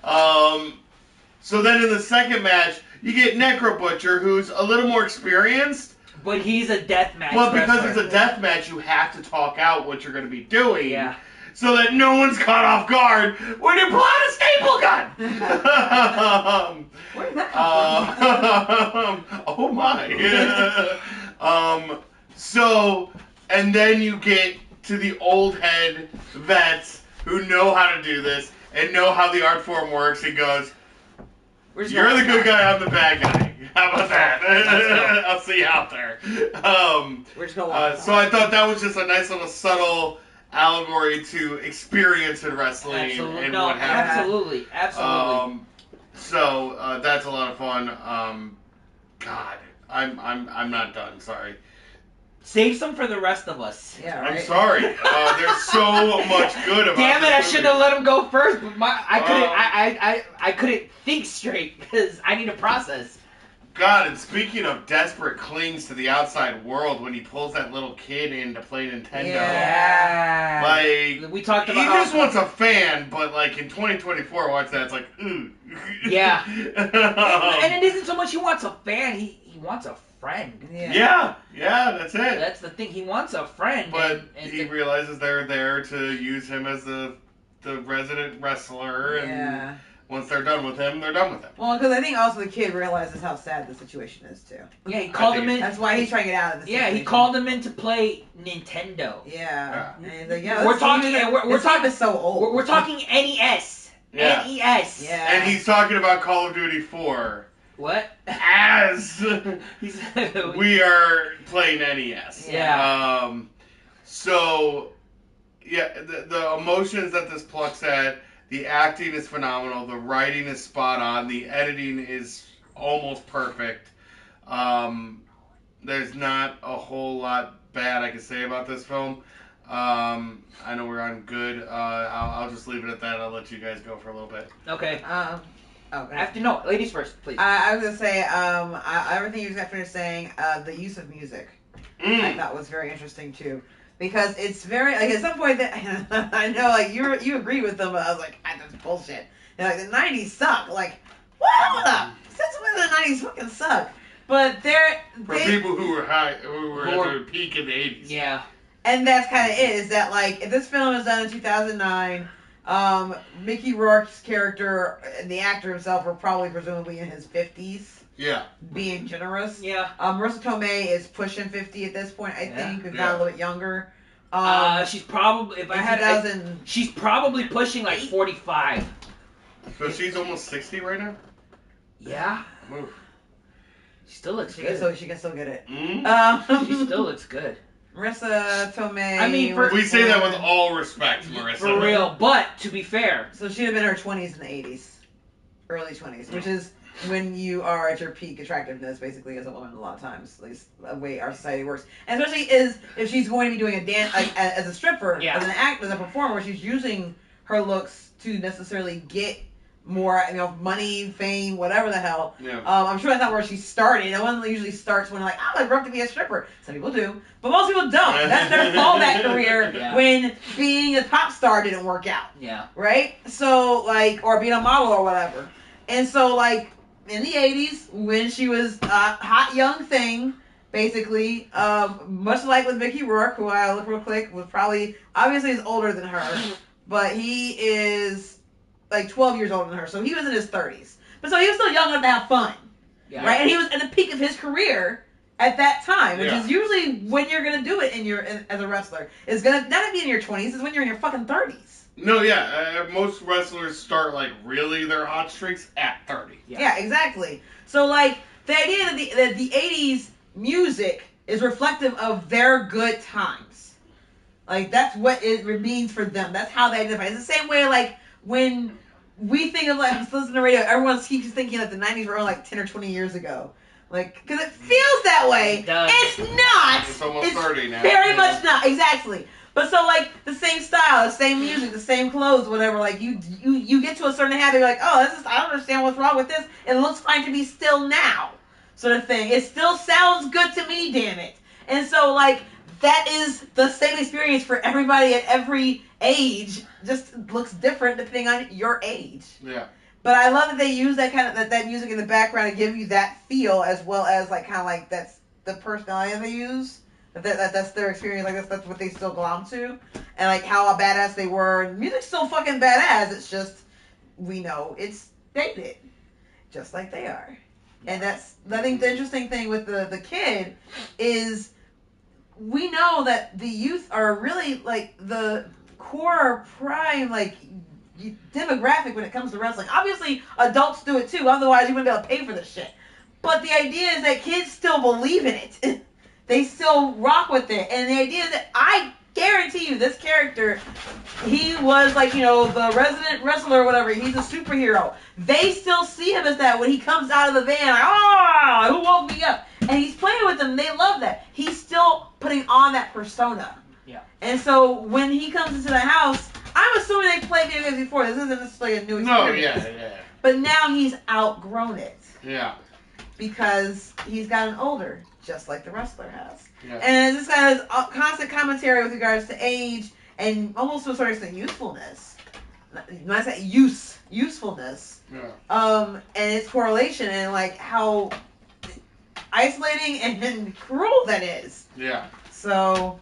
So then in the second match, you get Necro Butcher, who's a little more experienced. But he's a deathmatch Well, because wrestler. it's a death match, you have to talk out what you're going to be doing. Yeah. So that no one's caught off guard when you pull out a staple gun. Where did that come from? Oh my. So, and then you get to the old head vets who know how to do this and know how the art form works. He goes, "You're the good guy, I'm the bad guy. How about that? I'll see you out there." We're just gonna So I thought that was just a nice little subtle allegory to experience in wrestling and what happens. Absolutely. So that's a lot of fun. God, I'm not done. Sorry. Save some for the rest of us. Yeah, right? I'm sorry. There's so much good about. Damn it! I this should movie. have let him go first, but I couldn't think straight because I need to process. God, and speaking of desperate clings to the outside world, when he pulls that little kid in to play Nintendo, Yeah. like We talked about he how- just wants a fan, but like in 2024, watch that, it's like, ooh. Yeah. And it isn't so much he wants a fan; he wants a friend. Yeah, that's it. That's the thing. He wants a friend, But and he realizes they're there to use him as the resident wrestler, and once they're done with him, they're done with him. Well, because I think also the kid realizes how sad the situation is too. Yeah, he called him in. That's why he's trying to get out of this. Yeah, he called him in to play Nintendo. Yeah. And he's like, We're talking. We're this talking. game is so old. We're talking NES. Yeah. NES. Yeah. And he's talking about Call of Duty 4 What? as He's we are playing NES. Yeah. So, yeah, the emotions that this plucks at, the acting is phenomenal, the writing is spot on, the editing is almost perfect. There's not a whole lot bad I can say about this film. I know we're on good. I'll just leave it at that. I'll let you guys go for a little bit. Okay. Okay. No, ladies first, please. I was gonna say, everything you just finished saying, the use of music, I thought was very interesting too, because it's very like at some point that I know like you agree with them, but I was like, that's bullshit. And like the '90s suck. Like what? Since when the '90s fucking suck? But for people who were at their peak in the '80s. Yeah. And that's kind of it. Is that like if this film was done in 2009, Mickey Rourke's character and the actor himself were probably presumably in his 50s. Yeah. Being generous. Yeah. Marissa Tomei is pushing 50 at this point, I think, if not a little bit younger. She's probably she's probably pushing like 45. So she's almost 60 right now. Yeah. Oof. She still looks good. She can still get it. She still looks good. Marissa Tomei. I mean, we say that with all respect, Marissa. For real, but to be fair, so she'd have been in her 20s in the 80s, early 20s, which is when you are at your peak attractiveness, basically, as a woman. A lot of times, at least the way our society works, and especially if she's going to be doing a dance like, as a stripper, as an act, as a performer, she's using her looks to necessarily get more, money, fame, whatever the hell. Yeah. I'm sure that's not where she started. No one usually starts when like, I grew up to be a stripper. Some people do, but most people don't. That's their fallback career when being a pop star didn't work out. Yeah. Right? So like, or being a model or whatever. And so like in the 80s when she was a hot young thing, basically, much like with Mickey Rourke, who I look real quick, was probably obviously is older than her, but he is like 12 years older than her, so he was in his 30s. But so he was still young enough to have fun, right? And he was at the peak of his career at that time, which is usually when you're gonna do it as a wrestler. It's gonna not be in your 20s, it's when you're in your fucking 30s. No, most wrestlers start like really their hot streaks at 30. Yeah, exactly. So like the idea that the 80s music is reflective of their good times, like that's what it means for them. That's how they identify. It's the same way like when we think of like listening to radio, everyone keeps thinking that the 90s were like 10 or 20 years ago. Like, because it feels that way. It's not. It's almost 30 now. Very much not. Exactly. But so like the same style, the same music, the same clothes, whatever. Like you get to a certain habit, you're like, oh, I don't understand what's wrong with this. It looks fine to me still now, sort of thing. It still sounds good to me, damn it. And so like that is the same experience for everybody at every age. Just looks different depending on your age. Yeah. But I love that they use that kind of that music in the background to give you that feel, as well as like kind of like that's the personality they use. That's their experience. Like that's what they still glom to, and like how badass they were. And music's still fucking badass. It's just we know it's dated, just like they are. And I think the interesting thing with the kid is we know that the youth are really like the core prime like demographic when it comes to wrestling. Obviously, adults do it too. Otherwise, you wouldn't be able to pay for this shit. But the idea is that kids still believe in it. They still rock with it. And the idea is that I guarantee you, this character, he was like, the resident wrestler or whatever. He's a superhero. They still see him as that when he comes out of the van. Like, who woke me up? And he's playing with them. They love that. He's still putting on that persona. Yeah. And so when he comes into the house, I'm assuming they played video games before. This isn't necessarily a new experience. No, yeah. But now he's outgrown it. Yeah. Because he's gotten older, just like the wrestler has. Yeah. And this guy has constant commentary with regards to age and almost to a certain extent youthfulness. When I say usefulness. Yeah. And its correlation and like how isolating and cruel that is. Yeah. So.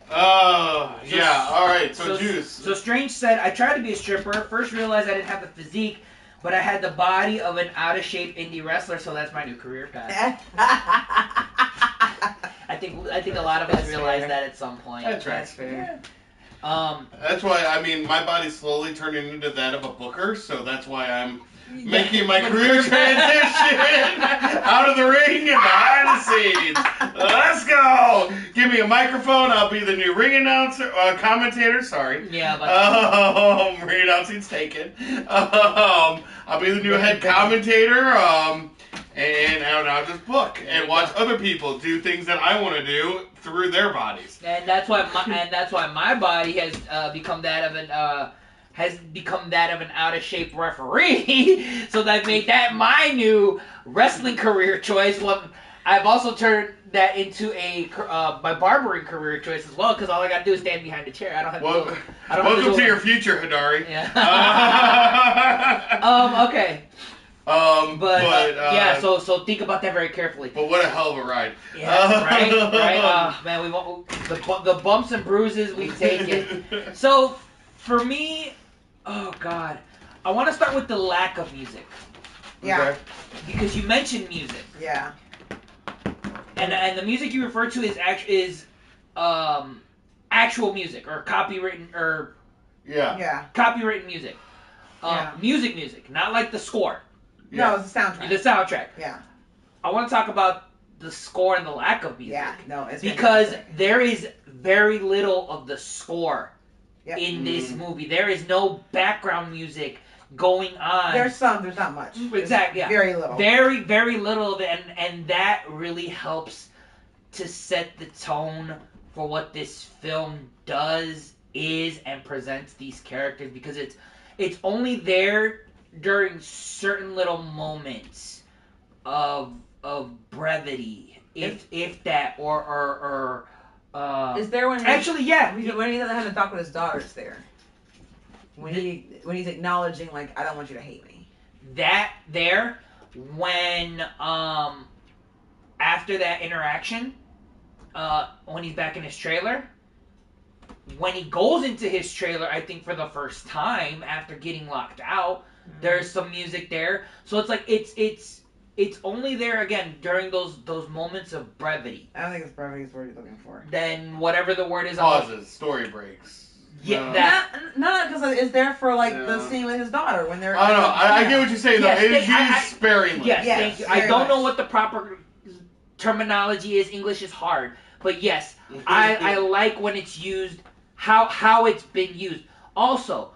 Yeah. All right. So Juice. So Strange said, I tried to be a stripper. First realized I didn't have the physique, but I had the body of an out of shape indie wrestler. So that's my new career path. I think a lot of us realized that at some point. That's right. That's fair. That's why, I mean, my body's slowly turning into that of a booker, so that's why I'm making my career transition out of the ring and behind the scenes. Let's go! Give me a microphone, I'll be the new ring announcer, commentator, sorry. Yeah, but... ring announcing's taken. I'll be the new head commentator, and I'll just book and watch other people do things that I want to do through their bodies. And that's why my body has become that of an out of shape referee. So I made that my new wrestling career choice. Well, I've also turned that into my barbering career choice as well, because all I got to do is stand behind the chair. I don't have to. Welcome to your future, Hidari. Yeah. Okay. So think about that very carefully. But what a hell of a ride. Yeah, right. Man, we want the bumps and bruises we've taken. So for me, oh God, I want to start with the lack of music. Yeah. Okay. Because you mentioned music. Yeah. And the music you refer to is actual music or copywritten or copywritten music. Music, not like the score. No, it's the soundtrack. The soundtrack. Yeah. I want to talk about the score and the lack of music. Yeah, no, it's because there is very little of the score in this movie. There is no background music going on. There's some, there's not much. Exactly. Yeah. Very little. Very, very little of it, and that really helps to set the tone for what this film is, and presents these characters, because it's only there during certain little moments of brevity, if that, or is there when actually when he doesn't have to talk with his daughters there, when he's acknowledging, like, I don't want you to hate me, that there, when after that interaction, when he's back in his trailer, when he goes into his trailer, I think for the first time after getting locked out, there's some music there. So it's like it's only there again during those moments of brevity. I don't think it's brevity is what you're looking for. Then whatever the word is. Pauses, story breaks. Yeah, not because it's there for the scene with his daughter when they're. I don't know. I get what you're saying though. It's used sparingly. Yes, thank you. I don't know what the proper terminology is. English is hard, but yes, I like when it's used. How it's been used. Also,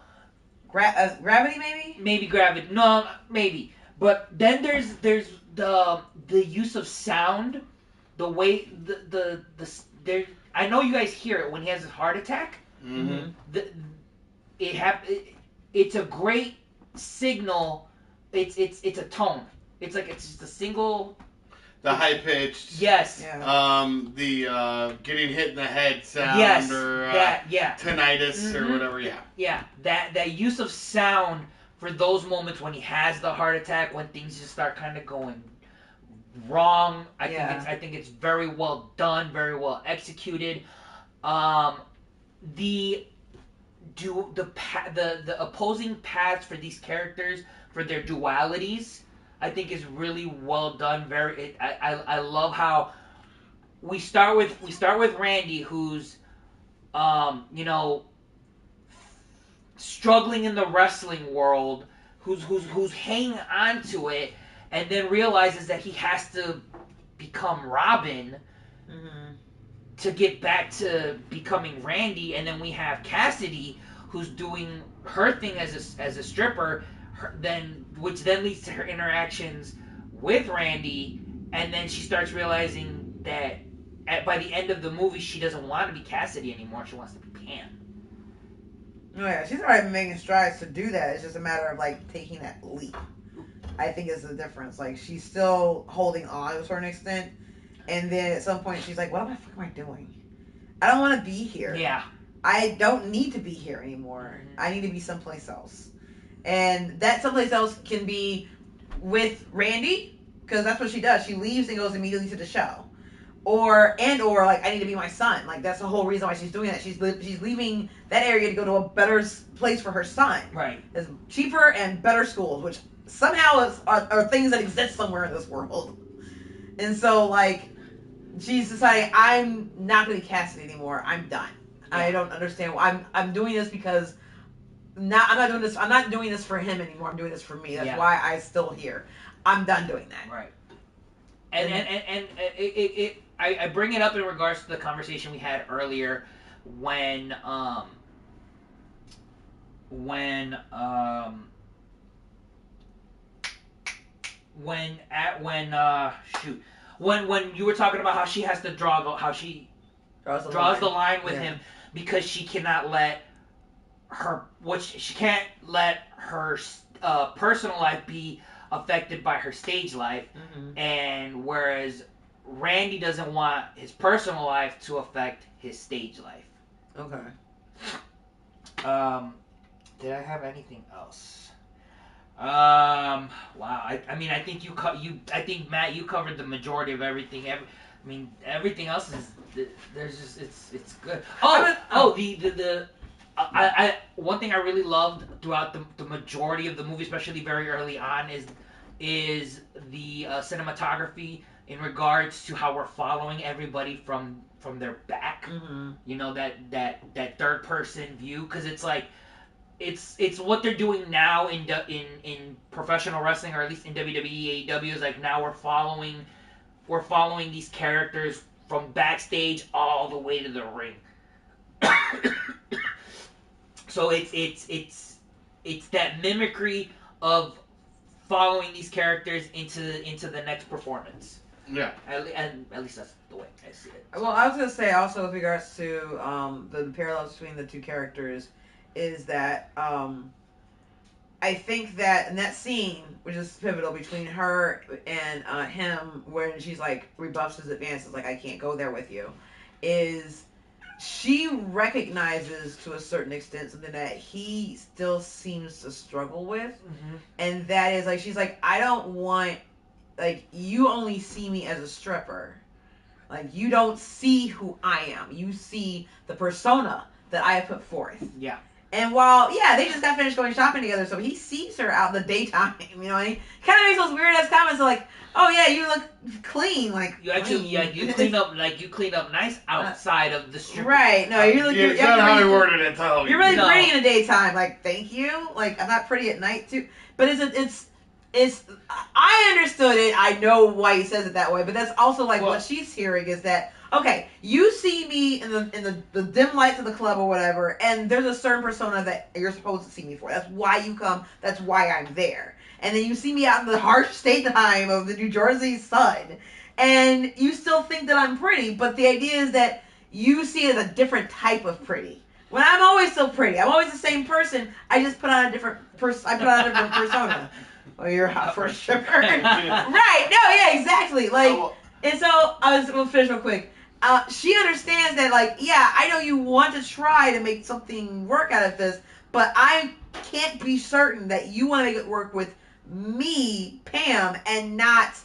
gravity maybe? Maybe gravity. No, maybe. But then there's the use of sound, the way the there. I know you guys hear it when he has his heart attack. Mm-hmm. It's a great signal. It's a tone. It's just a single. The high pitched. Yes. Yeah. The getting hit in the head sound. Yes. Or tinnitus or whatever. Yeah. Yeah. That use of sound for those moments when he has the heart attack, when things just start kind of going wrong. I think it's very well done, very well executed. The opposing paths for these characters, for their dualities, I think is really well done. I love how we start with Randy, who's struggling in the wrestling world, who's hanging on to it, and then realizes that he has to become Robin to get back to becoming Randy. And then we have Cassidy, who's doing her thing as a stripper, which then leads to her interactions with Randy, and then she starts realizing that by the end of the movie she doesn't want to be Cassidy anymore. She wants to be Pam. Oh yeah, she's already making strides to do that. It's just a matter of taking that leap. I think is the difference. She's still holding on to a certain extent, and then at some point she's like, "What the fuck am I doing? I don't want to be here. Yeah, I don't need to be here anymore. I need to be someplace else." And that someplace else can be with Randy, because that's what she does. She leaves and goes immediately to the show. Or I need to be my son. That's the whole reason why she's doing that. She's leaving that area to go to a better place for her son. Right. It's cheaper and better schools, which somehow are things that exist somewhere in this world. And so, she's deciding, I'm not going to be Cassidy anymore. I'm done. I don't understand. I'm doing this because I'm not doing this for him anymore. I'm doing this for me. That's why I'm still here. I'm done doing that. Right. And I bring it up in regards to the conversation we had earlier when you were talking about how she has to how she draws the line with him because she cannot let she can't let her personal life be affected by her stage life, and whereas Randy doesn't want his personal life to affect his stage life. Okay. Did I have anything else? Wow. I mean, I think I think Matt, you covered the majority of everything. Everything else is there's just it's good. One thing I really loved throughout the majority of the movie, especially very early on, is the cinematography in regards to how we're following everybody from their back. You know, that third person view, because it's like it's what they're doing now in professional wrestling, or at least in WWE, AEW. Is like now we're following these characters from backstage all the way to the ring. So it's that mimicry of following these characters into the next performance. Yeah. At least that's the way I see it. Well, I was gonna say also with regards to the parallels between the two characters is that I think that in that scene, which is pivotal between her and him, when she's like rebuffs his advances, like I can't go there with you, is she recognizes to a certain extent something that he still seems to struggle with, and that is like she's like, I don't want, like, you only see me as a stripper, like you don't see who I am, you see the persona that I have put forth. Yeah. And while, they just got finished going shopping together, so he sees her out in the daytime, you know, and he kind of makes those weird-ass comments of like, oh yeah, you look clean, like, you actually, you clean up nice outside of the strip. Right, no, you look, it's not how he worded it, tell me. You're really pretty in the daytime, like, thank you, like, I'm not pretty at night, too, but it's, I understood it, I know why he says it that way, but that's also, like, what she's hearing is that, okay, you see me in the dim lights of the club or whatever, and there's a certain persona that you're supposed to see me for. That's why you come. That's why I'm there. And then you see me out in the harsh daytime of the New Jersey sun, and you still think that I'm pretty, but the idea is that you see it as a different type of pretty. When I'm always so pretty, I'm always the same person. I just put on a different persona. Oh, you're hot for sure. Right? No, yeah, exactly. Like, and so I was gonna finish real quick. She understands that, like, yeah, I know you want to try to make something work out of this, but I can't be certain that you want to make it work with me, Pam, and not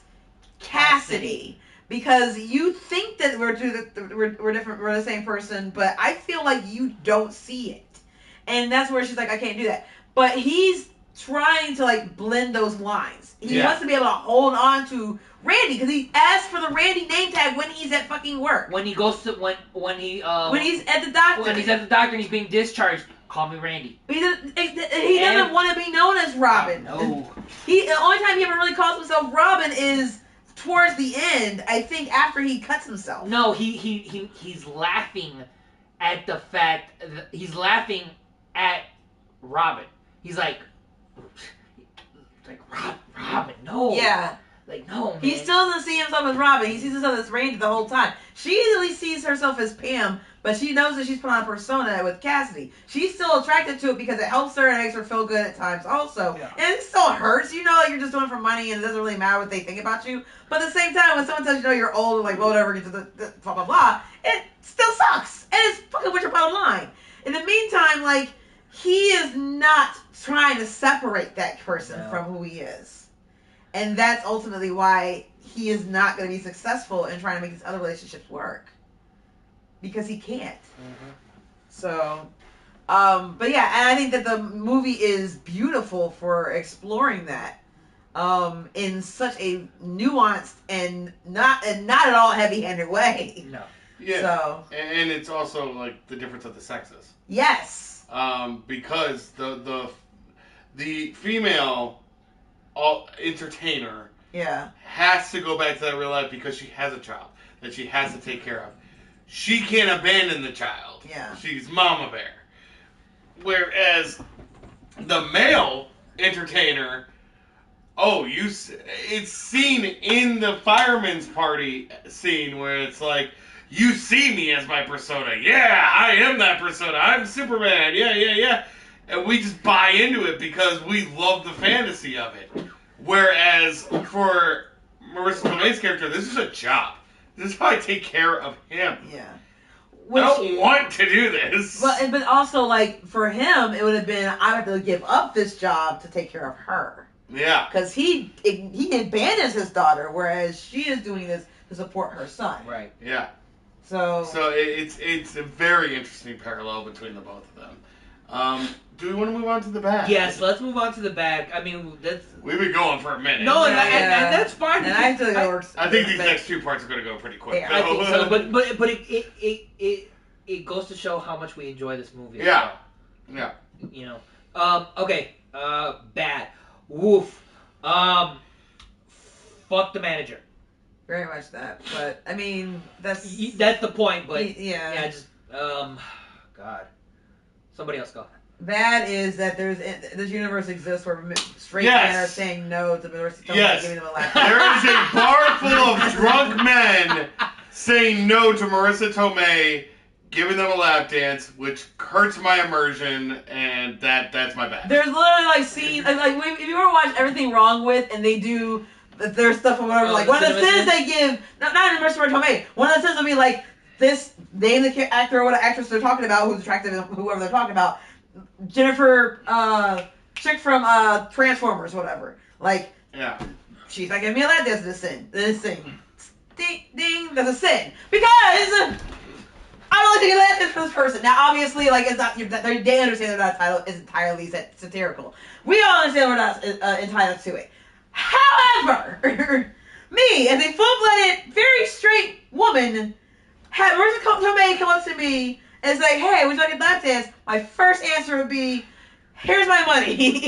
Cassidy. Because you think that we're different, we're the same person, but I feel like you don't see it. And that's where she's like, I can't do that. But he's trying to, like, blend those lines. He wants to be able to hold on to Randy, because he asked for the Randy name tag when he's at fucking work. When he goes to when he's at the doctor. When he's at the doctor and he's being discharged, call me Randy. He doesn't want to be known as Robin. No. The only time he ever really calls himself Robin is towards the end, I think, after he cuts himself. No, he's laughing at the fact he's laughing at Robin. He's like Robin, no. Yeah. Like, no, man. He still doesn't see himself as Robin. He sees himself as Randy the whole time. She easily sees herself as Pam, but she knows that she's put on a persona with Cassidy. She's still attracted to it because it helps her and makes her feel good at times also. Yeah. And it still hurts. You know, like, you're just doing it for money and it doesn't really matter what they think about you. But at the same time, when someone tells you, know, you're old and, like, whatever, get to the blah, blah, blah, it still sucks. And it's fucking what's your bottom line. In the meantime, like, he is not trying to separate that person from who he is. And that's ultimately why he is not going to be successful in trying to make these other relationships work. Because he can't. Mm-hmm. So, but yeah, and I think that the movie is beautiful for exploring that in such a nuanced and not at all heavy-handed way. No. Yeah. So And it's also like the difference of the sexes. yes. Because the female entertainer Yeah. has to go back to that real life because she has a child that she has to take care of. She can't abandon the child. Yeah. She's mama bear. Whereas the male entertainer, it's seen in the fireman's party scene where it's like, you see me as my persona. Yeah, I am that persona. I'm Superman. Yeah. And we just buy into it because we love the fantasy of it. Whereas for Marissa Tomei's character, this is a job. This is how I take care of him. Yeah. I don't want to do this. But also, like, for him, it would have been, I have to give up this job to take care of her. Yeah. Because he abandons his daughter, whereas she is doing this to support her son. Right. Yeah. So it's a very interesting parallel between the both of them. Do we want to move on to the bad? Yes, let's move on to the bad. I mean, that's... We've been going for a minute. No, and that's fine. And I feel like it works. I think these next two parts are going to go pretty quick. Yeah, I think so, But it goes to show how much we enjoy this movie. Yeah. Well. Yeah. You know. Okay. Bad. Woof. Fuck the manager. Very much that. But, I mean, that's the point, but... Yeah. Yeah, just... God. Somebody else go. Bad is that this universe exists where straight Yes. men are saying no to Marissa Tomei Yes. giving them a lap. There is a bar full of drunk men saying no to Marissa Tomei, giving them a lap dance, which hurts my immersion, and that's my bad. There's literally like scenes like if you ever watch Everything Wrong With and they do their stuff or whatever, like one of the sins they give, not even Marissa Tomei, one of the sins will be like this name the actor or what actress they're talking about who's attractive, whoever they're talking about, Jennifer, chick from Transformers, whatever. Like, Yeah. she's not giving me a lap dance. This sin. Ding, ding. That's a sin because I'm only taking a lap dance for this person. Now, obviously, like it's not. They understand that title is entirely satirical. We all understand we're not entitled to it. However, me as a full-blooded, very straight woman, had Marissa Tomei come up to me and say, "Hey, would you like a lap dance?" My first answer would be, "Here's my money.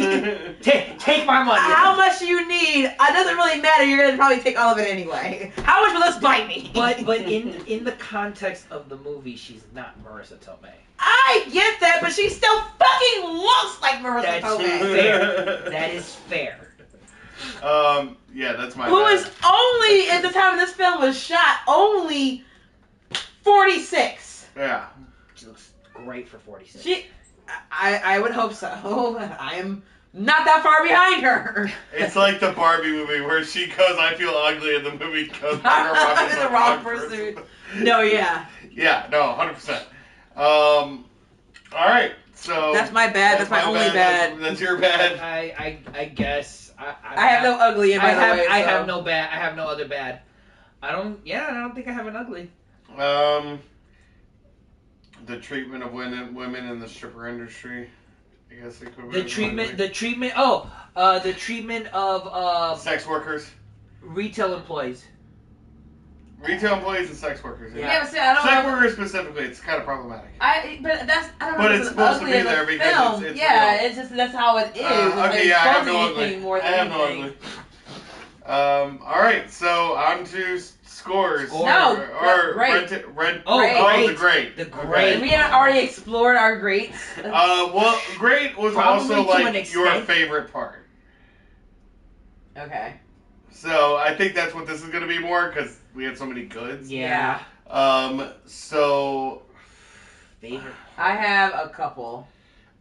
Take my money. How much do you need? It doesn't really matter. You're gonna probably take all of it anyway. How much will this bite me?" But in the context of the movie, she's not Marissa Tomei. I get that, but she still fucking looks like Marissa That's Tomei. fair. That is fair. Yeah, that's my Who bad. is only, at the time this film was shot, only 46. Yeah. She looks great for 46. I would hope so. I am not that far behind her. It's like the Barbie movie where she goes, "I feel ugly," and the movie goes, I'm the wrong person. No, yeah. Yeah, no, 100%. All right, so That's my bad. That's my only bad. That's your bad. I guess. I have no ugly in my way. I have no bad. I have no other bad. I don't think I have an ugly. The treatment of women in the stripper industry. I guess they could. The treatment of sex workers, retail employees. Retail employees and sex workers. Yeah, but see, I don't sex know. workers specifically, it's kind of problematic. I don't know. But if it's supposed to ugly be in the there because film. it's yeah, real. it's just that's how it is. Okay, it's I have supposed to no be anything ugly. more I than have no anything. ugly. All right, so on to scores. No, or great. The great. The Okay. great. We had already explored our greats. Well, great was Probably also to an like your extent. favorite part. Okay. So I think that's what this is going to be more because we had so many goods. Yeah. So Favorite. I have a couple.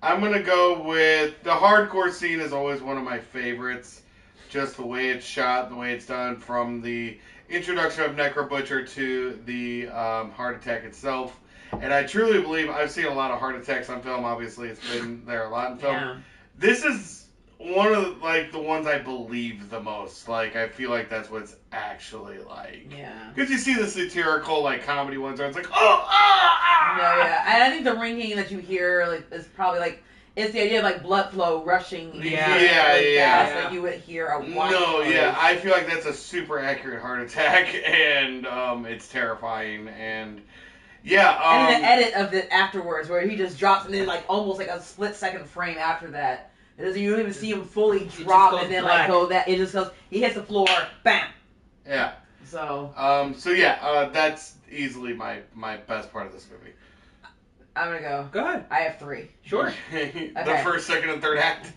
I'm going to go with the hardcore scene is always one of my favorites. Just the way it's shot, the way it's done, from the introduction of Necro Butcher to the heart attack itself. And I truly believe I've seen a lot of heart attacks on film. Obviously, it's been there a lot in film. Yeah. This is one of the ones I believe the most. Like, I feel like that's what it's actually like. Yeah. Because you see the satirical comedy ones where it's like, No, yeah. And I think the ringing that you hear is probably It's the idea of like blood flow rushing. Yeah. Fast that you would hear a whine. No, yeah, I feel like that's a super accurate heart attack, and it's terrifying, and yeah. And then the edit of it afterwards, where he just drops, and then like almost like a split-second frame after that, it doesn't, you don't even see him fully drop, and then black. like go that it just goes. He hits the floor, bam. Yeah. So. That's easily my best part of this movie. I'm gonna go. Go ahead. I have 3. Sure. The first, second, and third act.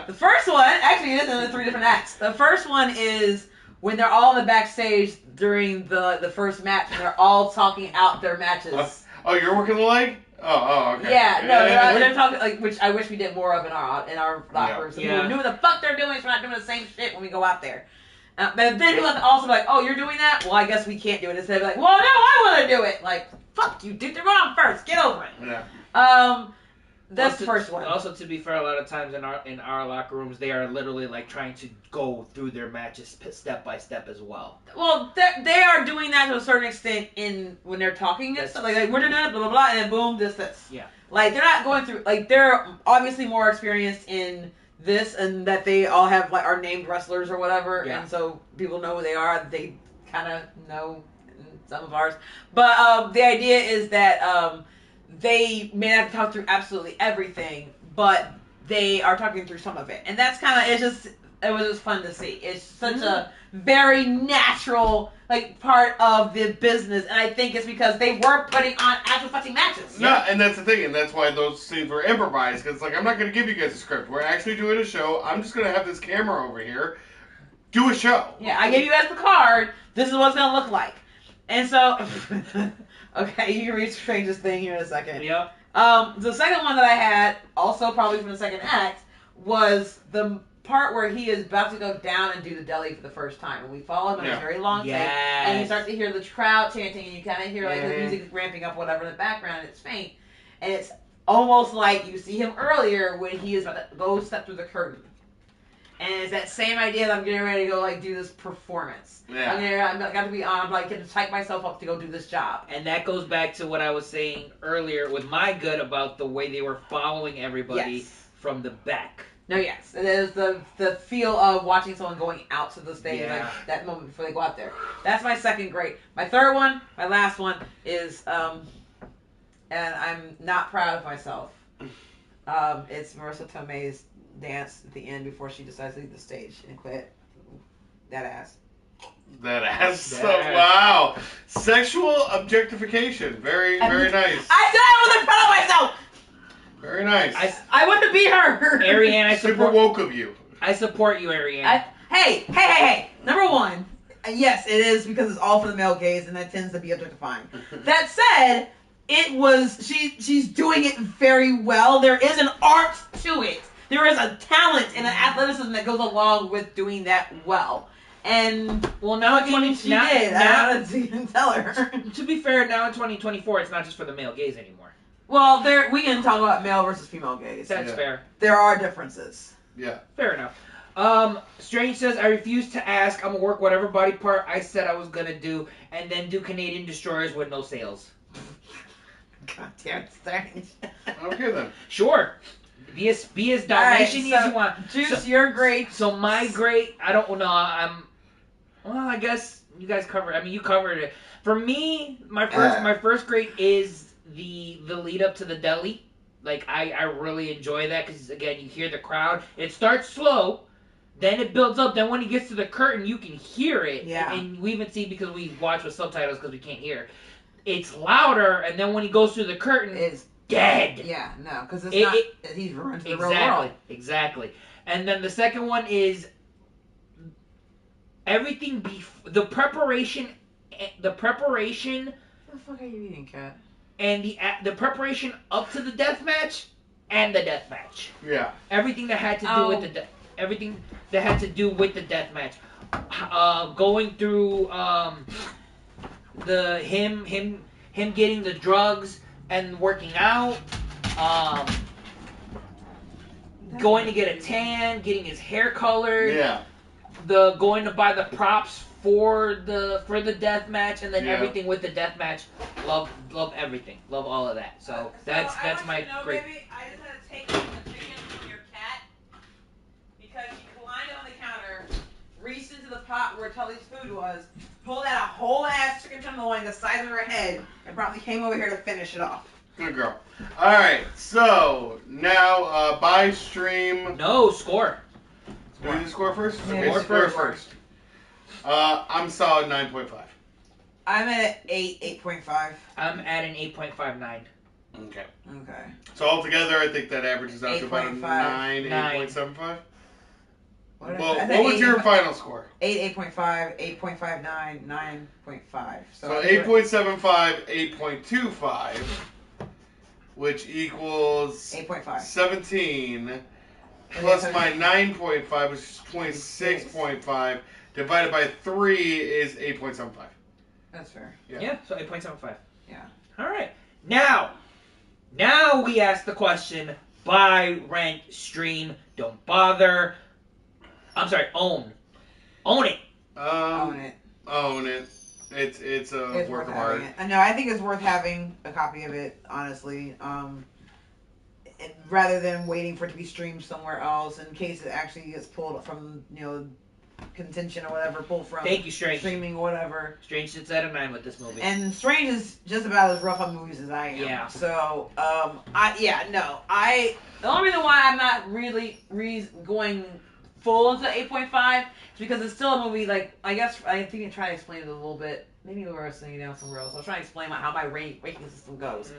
The first one, actually, it is in the 3 different acts. The first one is when they're all in the backstage during the first match, and they're all talking out their matches. Oh, you're working the leg? Oh, okay. Yeah, no, they're talking like, which I wish we did more of in our locker room. So people knew what the fuck they're doing, so we're not doing the same shit when we go out there. But then people also be like, oh, you're doing that? Well, I guess we can't do it. Instead of like, well, no, I want to do it. Like, fuck you, dude. They're going on first. Get over it. Yeah. That's also, the first one. Also, to be fair, a lot of times in our locker rooms, they are literally like trying to go through their matches step by step as well. Well, they are doing that to a certain extent when they're talking and stuff. Like we're doing it, blah, blah, blah, and then boom, this. Yeah. Like, they're not going through, like, they're obviously more experienced in this, and that they all have, like, are named wrestlers or whatever, and so people know who they are. They kind of know some of ours. But the idea is that they may not have to talk through absolutely everything, but they are talking through some of it. And that's kind of, it was just fun to see. It's such a very natural, like, part of the business, and I think it's because they were putting on actual fucking matches. No, and that's the thing, and that's why those scenes were improvised, because, like, I'm not going to give you guys a script. We're actually doing a show. I'm just going to have this camera over here do a show. Yeah, I gave you guys the card. This is what it's going to look like. And so, okay, you can read Strange's thing here in a second. Yeah. The second one that I had, also probably from the second act, was the part where he is about to go down and do the deli for the first time, and we follow him in a very long take, and you start to hear the crowd chanting, and you kind of hear like the music ramping up, whatever in the background, and it's faint, and it's almost like you see him earlier when he is about to go step through the curtain, and it's that same idea that I'm getting ready to go like do this performance. Yeah. I'm got to be on. I'm like getting to type myself up to go do this job, and that goes back to what I was saying earlier with my good about the way they were following everybody from the back. No, yes. It is the feel of watching someone going out to the stage, like that moment before they go out there. That's my second great. My third one, my last one, is, and I'm not proud of myself. It's Marissa Tomei's dance at the end before she decides to leave the stage and quit. That ass. That ass. Wow. Sexual objectification. Very, very nice. I said I wasn't proud of myself! Very nice. I want to be her. Ariane, I Super support. woke of you. I support you, Ariane. Hey. Number one, yes, it is because it's all for the male gaze, and that tends to be objectifying. That said, it was she's doing it very well. There is an art to it. There is a talent and an athleticism that goes along with doing that well. And now she did. I don't even tell her. To be fair, now in 2024, it's not just for the male gaze anymore. Well, we can talk about male versus female gaze. That's fair. There are differences. Yeah. Fair enough. Strange says, I refuse to ask. I'm going to work whatever body part I said I was going to do, and then do Canadian destroyers with no sales. God damn it, Strange. Okay, then. Sure. Be as Dalmatian as you want. Juice, you're great. So my great, I don't know, well, I guess you guys covered, you covered it. For me, my first great is the lead up to the deli. Like, I really enjoy that because, again, you hear the crowd. It starts slow, then it builds up. Then when he gets to the curtain, you can hear it. Yeah. And we even see, because we watch with subtitles because we can't hear, it's louder, and then when he goes through the curtain, it's dead. Yeah, no, because he's ruined to the real world. Exactly. And then the second one is everything, the preparation. What the fuck are you eating, Kat? And the preparation up to the death match and the death match. Yeah. Everything that had to do with the death match. Going through him getting the drugs and working out. Going to get a tan, getting his hair colored. Yeah. Going to buy the props for the death match, and then Yeah. everything with the death match. Love everything. Love all of that. So that's my great. Baby, I just had to take the chicken from your cat because she climbed on the counter, reached into the pot where Tully's food was, pulled out a whole ass chicken tenderloin the size of her head, and probably came over here to finish it off. Good girl. All right, so now buy stream. No score. Do we do score first? Yeah, Okay, score score first. I'm solid 9.5. I'm at 8.5. I'm at an 8.59. Okay. Okay. So altogether, I think that averages out to about a 8.5. 9, 9. 8.75. What What was your final score? 8.5, 8.59, 9.5. So 8.75, 8.25, which equals 8.5. 17, plus my 9.5, which is 26.5, divided by 3 is 8.75. That's fair. Yeah, so 8.75. Yeah. All right. Now we ask the question: buy, rent, stream, don't bother. I'm sorry, own it. Own it. Own it. It's a It's work worth of having art. it. No, I think it's worth having a copy of it, honestly. Rather than waiting for it to be streamed somewhere else in case it actually gets pulled from, contention or whatever, pulled from Thank you, Strange. streaming or whatever. Strange sits out of 9 with this movie. And Strange is just about as rough on movies as I am. Yeah. So, the only reason why I'm not really going full into 8.5 is because it's still a movie, like, I guess, I think I tried to explain it a little bit. Maybe we were sitting down somewhere else. I was trying to explain how my ranking system goes.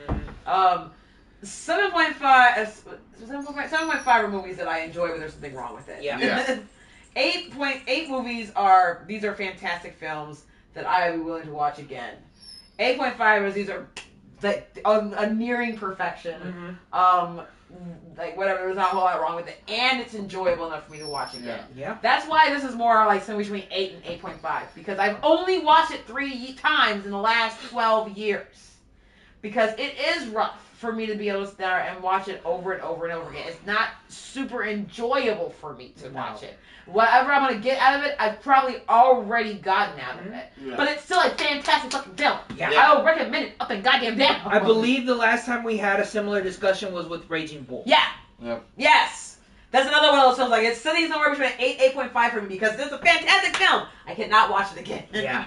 7.5 are movies that I enjoy, but there's something wrong with it. Yeah. 8.8 movies these are fantastic films that I would be willing to watch again. 8.5 is these are like a nearing perfection. Mm-hmm. Like whatever, there's not a whole lot wrong with it, and it's enjoyable enough for me to watch again. Yeah. That's why this is more like somewhere between 8 and 8.5 because I've only watched it 3 times in the last 12 years. Because it is rough for me to be able to sit there and watch it over and over and over again. It's not super enjoyable for me to watch it. Whatever I'm going to get out of it, I've probably already gotten out of it. Yeah. But it's still a fantastic fucking film. Yeah. I will recommend it up and goddamn down. I believe the last time we had a similar discussion was with Raging Bull. Yeah. Yep. Yes. That's another one of those films. Like, it's sitting somewhere between 8.5 for me because it's a fantastic film. I cannot watch it again. Yeah.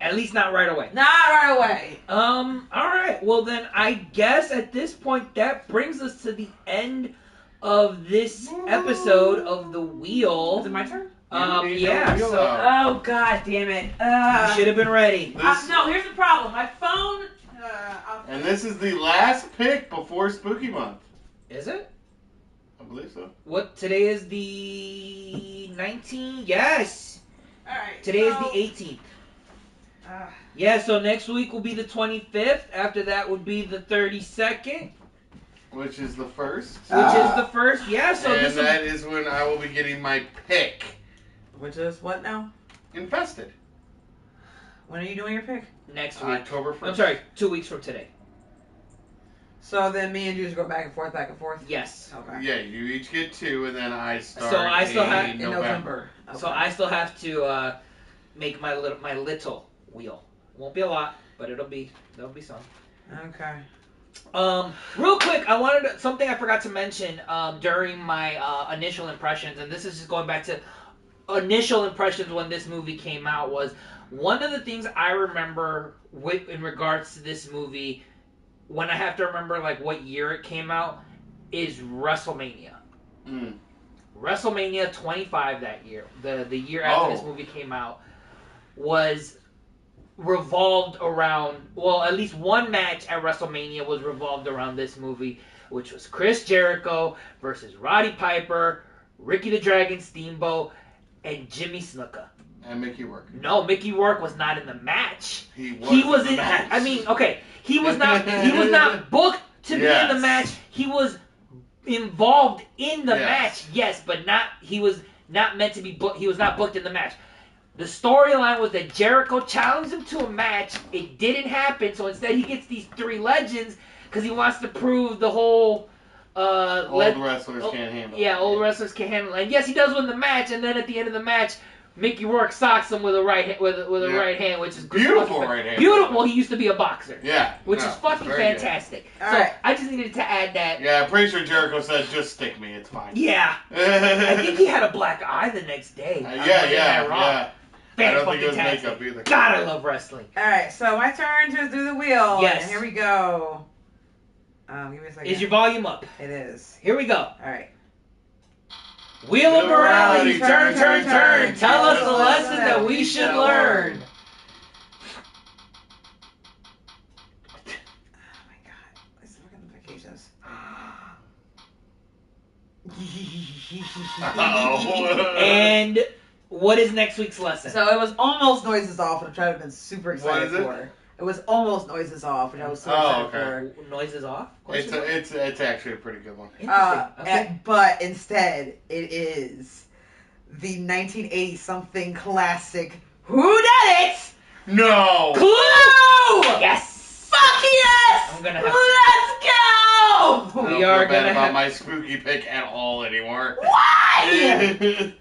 At least not right away. Not right away. Alright. Well then, I guess at this point, that brings us to the end of this episode of The Wheel. Is it my turn? Yeah. So, Oh, god damn it. you should have been ready. No, here's the problem. My phone... And this is the last pick before Spooky Month. Is it? I believe so. What? Today is the 19th? Yes. Alright. Today is the 18th. Yeah, so next week will be the 25th. After that would be the 32nd. Which is the first. Which is the first. Yeah, so and this that is when I will be getting my pick. Which is what now? Infested. When are you doing your pick? next week. October 1st. I'm sorry, 2 weeks from today. So then me and you just go back and forth, back and forth? Yes. Okay. Yeah, you each get 2, and then I start So I still have- in In November. Okay. So I still have to make my little wheel. Won't be a lot, but there'll be some. Okay. Real quick, something I forgot to mention during my initial impressions, and this is just going back to initial impressions when this movie came out, was one of the things I remember in regards to this movie, when I have to remember like what year it came out, is WrestleMania. WrestleMania 25 that year, the year after this movie came out, was revolved around, well, at least one match at WrestleMania was revolved around this movie, which was Chris Jericho versus Roddy Piper, Ricky the Dragon Steamboat, and Jimmy Snuka. And Mickey Rourke. No, Mickey Rourke was not in the match. He was in the match. I mean, okay, he was not booked to be in the match. He was involved in the match, yes, but he was not meant to be booked. He was not booked in the match. The storyline was that Jericho challenged him to a match. It didn't happen, so instead he gets these 3 legends because he wants to prove the whole... old wrestlers can't handle it. Yeah, old wrestlers can't handle it. And yes, he does win the match, and then at the end of the match, Mickey Rourke socks him with a right with a right hand, which is beautiful right hand. Beautiful. Well, he used to be a boxer. Yeah, which is fucking fantastic. So right. I just needed to add that. Yeah, I'm pretty sure Jericho said, "Just stick me, it's fine." Yeah, I think he had a black eye the next day. Yeah. I don't think it was Fantastic. makeup either. God, I love wrestling. All right, so my turn to do the wheel. Yes. And here we go. Give me a second. Is your volume up? It is. Here we go. All right. Wheel of morality, Turn, turn. turn. Tell us the lesson that we should learn. Oh my God. Let's look at the notifications. And what is next week's lesson? So it was almost Noises Off, which I've been super excited for. It was almost Noises Off, which I was so excited for. Noises Off? It's actually a pretty good one. Okay. But instead, it is the 1980-something classic Who Done It? No! Clue! Yes! Fuck yes! I'm gonna Let's go! I don't We feel are bad gonna about have... my spooky pick at all anymore. Why?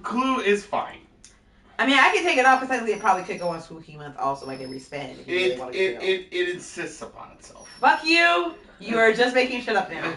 Clue is fine. I mean, I can take it off because technically it probably could go on Spooky Month also, like every spin. If you really want to It insists upon itself. Fuck you! You are just making shit up now.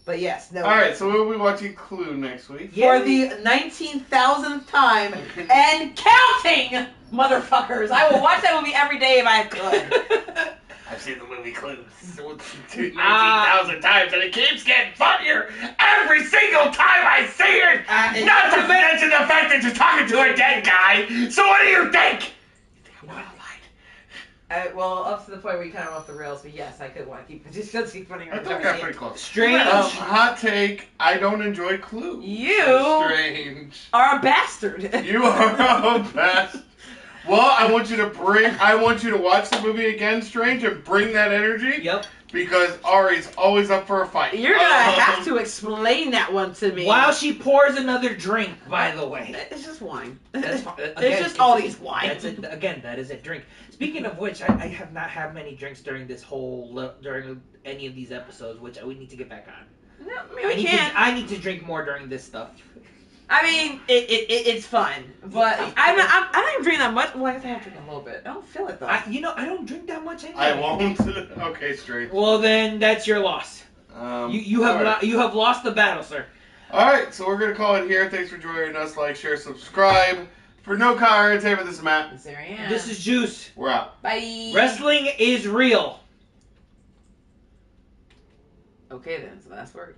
But yes, no. Alright, so we'll be watching Clue next week. For the 19,000th time and counting, motherfuckers. I will watch that movie every day if I could. I've seen the movie Clue 19,000 times and it keeps getting funnier every single time I see it! Not to mention the fact that you're talking to a dead guy! So what do you think? You think I'm not alive? Well, up to the point where you kind of off the rails, but yes, I could want to keep it. Just because keep running I around. thought I got pretty close. Strange. Hot take, I don't enjoy Clue. You Strange. are a bastard. You are a bastard. Well, I want you to watch the movie again, Strange, and bring that energy. Yep. Because Ari's always up for a fight. You're gonna have to explain that one to me. While she pours another drink, by the way. It's just wine. That's fine. It's just all these wine. That's it. Again, that is a drink. Speaking of which, I have not had many drinks during during any of these episodes, which I would need to get back on. No, I mean, we can't. I need to drink more during this stuff. I mean, it's fun, but I'm not even drinking that much. Well, I guess I have to drink a little bit. I don't feel it though. I don't drink that much anyway. I won't. Okay, Strange. Well, then that's your loss. You have lost the battle, sir. Alright, so we're going to call it here. Thanks for joining us. Like, share, subscribe. For No Car Entertainment, this is Matt. This is Ariane. This is Juice. We're out. Bye. Wrestling is real. Okay then, so last word.